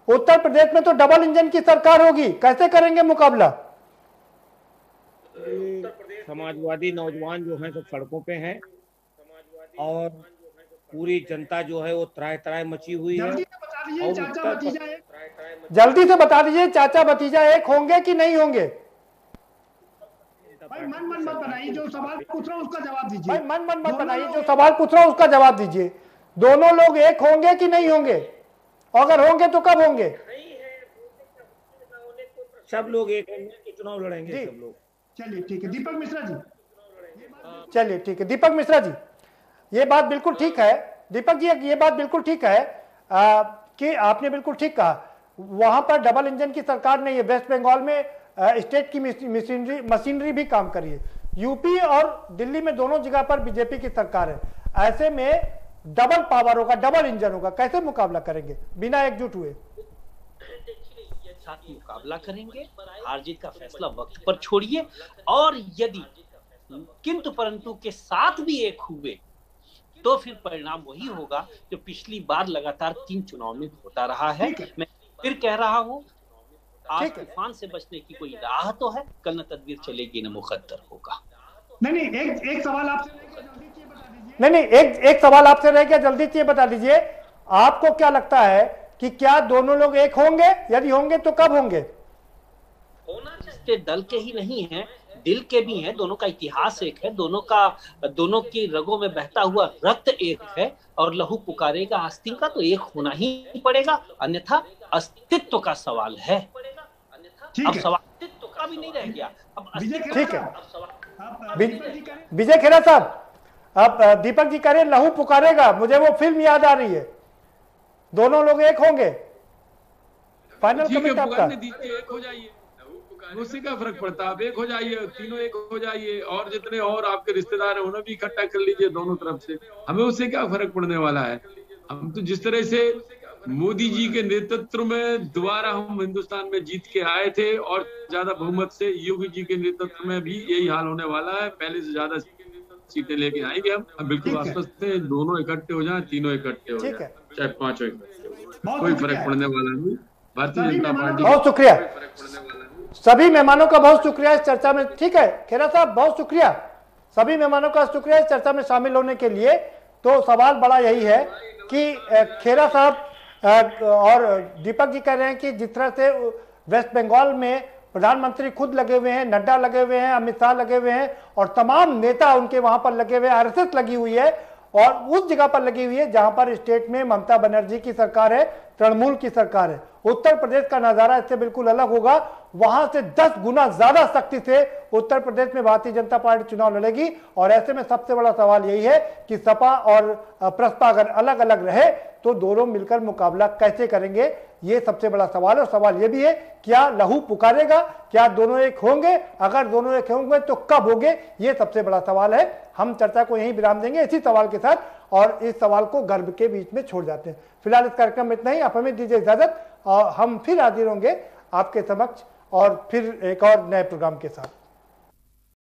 उत्तर प्रदेश में तो डबल इंजन की सरकार होगी, कैसे करेंगे मुकाबला? समाजवादी नौजवान जो हैं सब सड़कों पे हैं, और पूरी जनता जो है वो त्राह त्राह मची हुई है। जल्दी से बता दीजिए चाचा भतीजा एक होंगे कि नहीं होंगे? भाई मन मत बनाइए, जो सवाल पूछ रहा हूं उसका जवाब दीजिए। भाई मन मत बनाइए, जो सवाल पूछ रहा हूं उसका जवाब दीजिए। दोनों लोग एक होंगे कि नहीं होंगे? अगर होंगे तो कब होंगे? सब लोग एक होंगे, चुनाव लड़ेंगे सब लोग। चलिए ठीक है, दीपक मिश्रा जी। चलिए ठीक है दीपक मिश्रा जी, ये बात बिल्कुल ठीक है। दीपक जी ये बात बिल्कुल ठीक है कि आपने बिल्कुल ठीक कहा, वहां पर डबल इंजन की सरकार नहीं है। वेस्ट बंगाल में स्टेट की मशीनरी भी काम करी है। यूपी और दिल्ली में दोनों जगह पर बीजेपी की सरकार है। ऐसे में डबल पावर होगा, डबल इंजन होगा, कैसे मुकाबला करेंगे बिना एकजुट हुए? साथ मुकाबला करेंगे, हार जीत का फैसला वक्त पर छोड़िए, और यदि किंतु परंतु के साथ भी एक हुए तो फिर परिणाम वही होगा जो पिछली बार लगातार 3 चुनाव में होता रहा है। मैं फिर कह रहा हूं, आज तूफान से बचने की कोई राह तो है, कल न तदबीर चलेगी न मुकद्दर होगा। नहीं एक सवाल आपसे एक सवाल आपसे रह गया, जल्दी से बता दीजिए, आपको क्या लगता है कि क्या दोनों लोग एक होंगे? यदि होंगे तो कब होंगे? होना जिसके दल के ही नहीं है, दिल के भी हैं, दोनों का इतिहास एक है, दोनों की रगों में बहता हुआ रक्त एक है, और लहू पुकारेगा आस्तीन का तो एक होना ही पड़ेगा, अन्यथा अस्तित्व का सवाल है। अब सवाल अस्तित्व का भी नहीं रह गया, अब ठीक है विजय खेरा साहब, अब दीपक जी कह रहे लहू पुकारेगा, मुझे वो फिल्म याद आ रही है, दोनों लोग एक होंगे। फाइनल कमेंट आपका? एक हो जाइए, उससे क्या फर्क पड़ता है, आप एक हो जाइए, तीनों एक हो जाइए, और जितने और आपके रिश्तेदार हैं उन्हें भी इकट्ठा कर लीजिए दोनों तरफ से, हमें उससे क्या फर्क पड़ने वाला है। हम तो जिस तरह से मोदी जी के नेतृत्व में दोबारा हम हिंदुस्तान में जीत के आए थे, और ज्यादा बहुमत से योगी जी के नेतृत्व में भी यही हाल होने वाला है, पहले से ज्यादा सीटें लेके आएंगे हम बिल्कुल आश्वस्त थे। दोनों इकट्ठे हो जाए, तीनों इकट्ठे हो जाए, चाहे 5 कोई फर्क पड़ने वाला नहीं। भारतीय जनता पार्टी, बहुत शुक्रिया सभी मेहमानों का, बहुत शुक्रिया इस चर्चा में। ठीक है खेरा साहब, बहुत शुक्रिया सभी मेहमानों का, शुक्रिया इस चर्चा में शामिल होने के लिए। तो सवाल बड़ा यही है कि खेरा साहब और दीपक जी कह रहे हैं कि जिस तरह से वेस्ट बंगाल में प्रधानमंत्री खुद लगे हुए हैं, नड्डा लगे हुए हैं, अमित शाह लगे हुए हैं, और तमाम नेता उनके वहां पर लगे हुए हैं, आरएसएस लगी हुई है, और उस जगह पर लगी हुई है जहां पर स्टेट में ममता बनर्जी की सरकार है, तृणमूल की सरकार है। उत्तर प्रदेश का नजारा इससे बिल्कुल अलग होगा, वहां से 10 गुना ज्यादा शक्ति से उत्तर प्रदेश में भारतीय जनता पार्टी चुनाव लड़ेगी। और ऐसे में सबसे बड़ा सवाल यही है कि सपा और प्रसपा अगर अलग अलग रहे तो दोनों मिलकर मुकाबला कैसे करेंगे, ये सबसे बड़ा सवाल है। और सवाल ये भी है, क्या लहू पुकारेगा, क्या दोनों एक होंगे, अगर दोनों एक होंगे तो कब होंगे, ये सबसे बड़ा सवाल है। हम चर्चा को यहीं विराम देंगे इसी सवाल के साथ, और इस सवाल को गर्भ के बीच में छोड़ जाते हैं। फिलहाल इस कार्यक्रम में इतना ही, आप हमें दीजिए इजाजत, और हम फिर हाजिर होंगे आपके समक्ष और फिर एक और नए प्रोग्राम के साथ।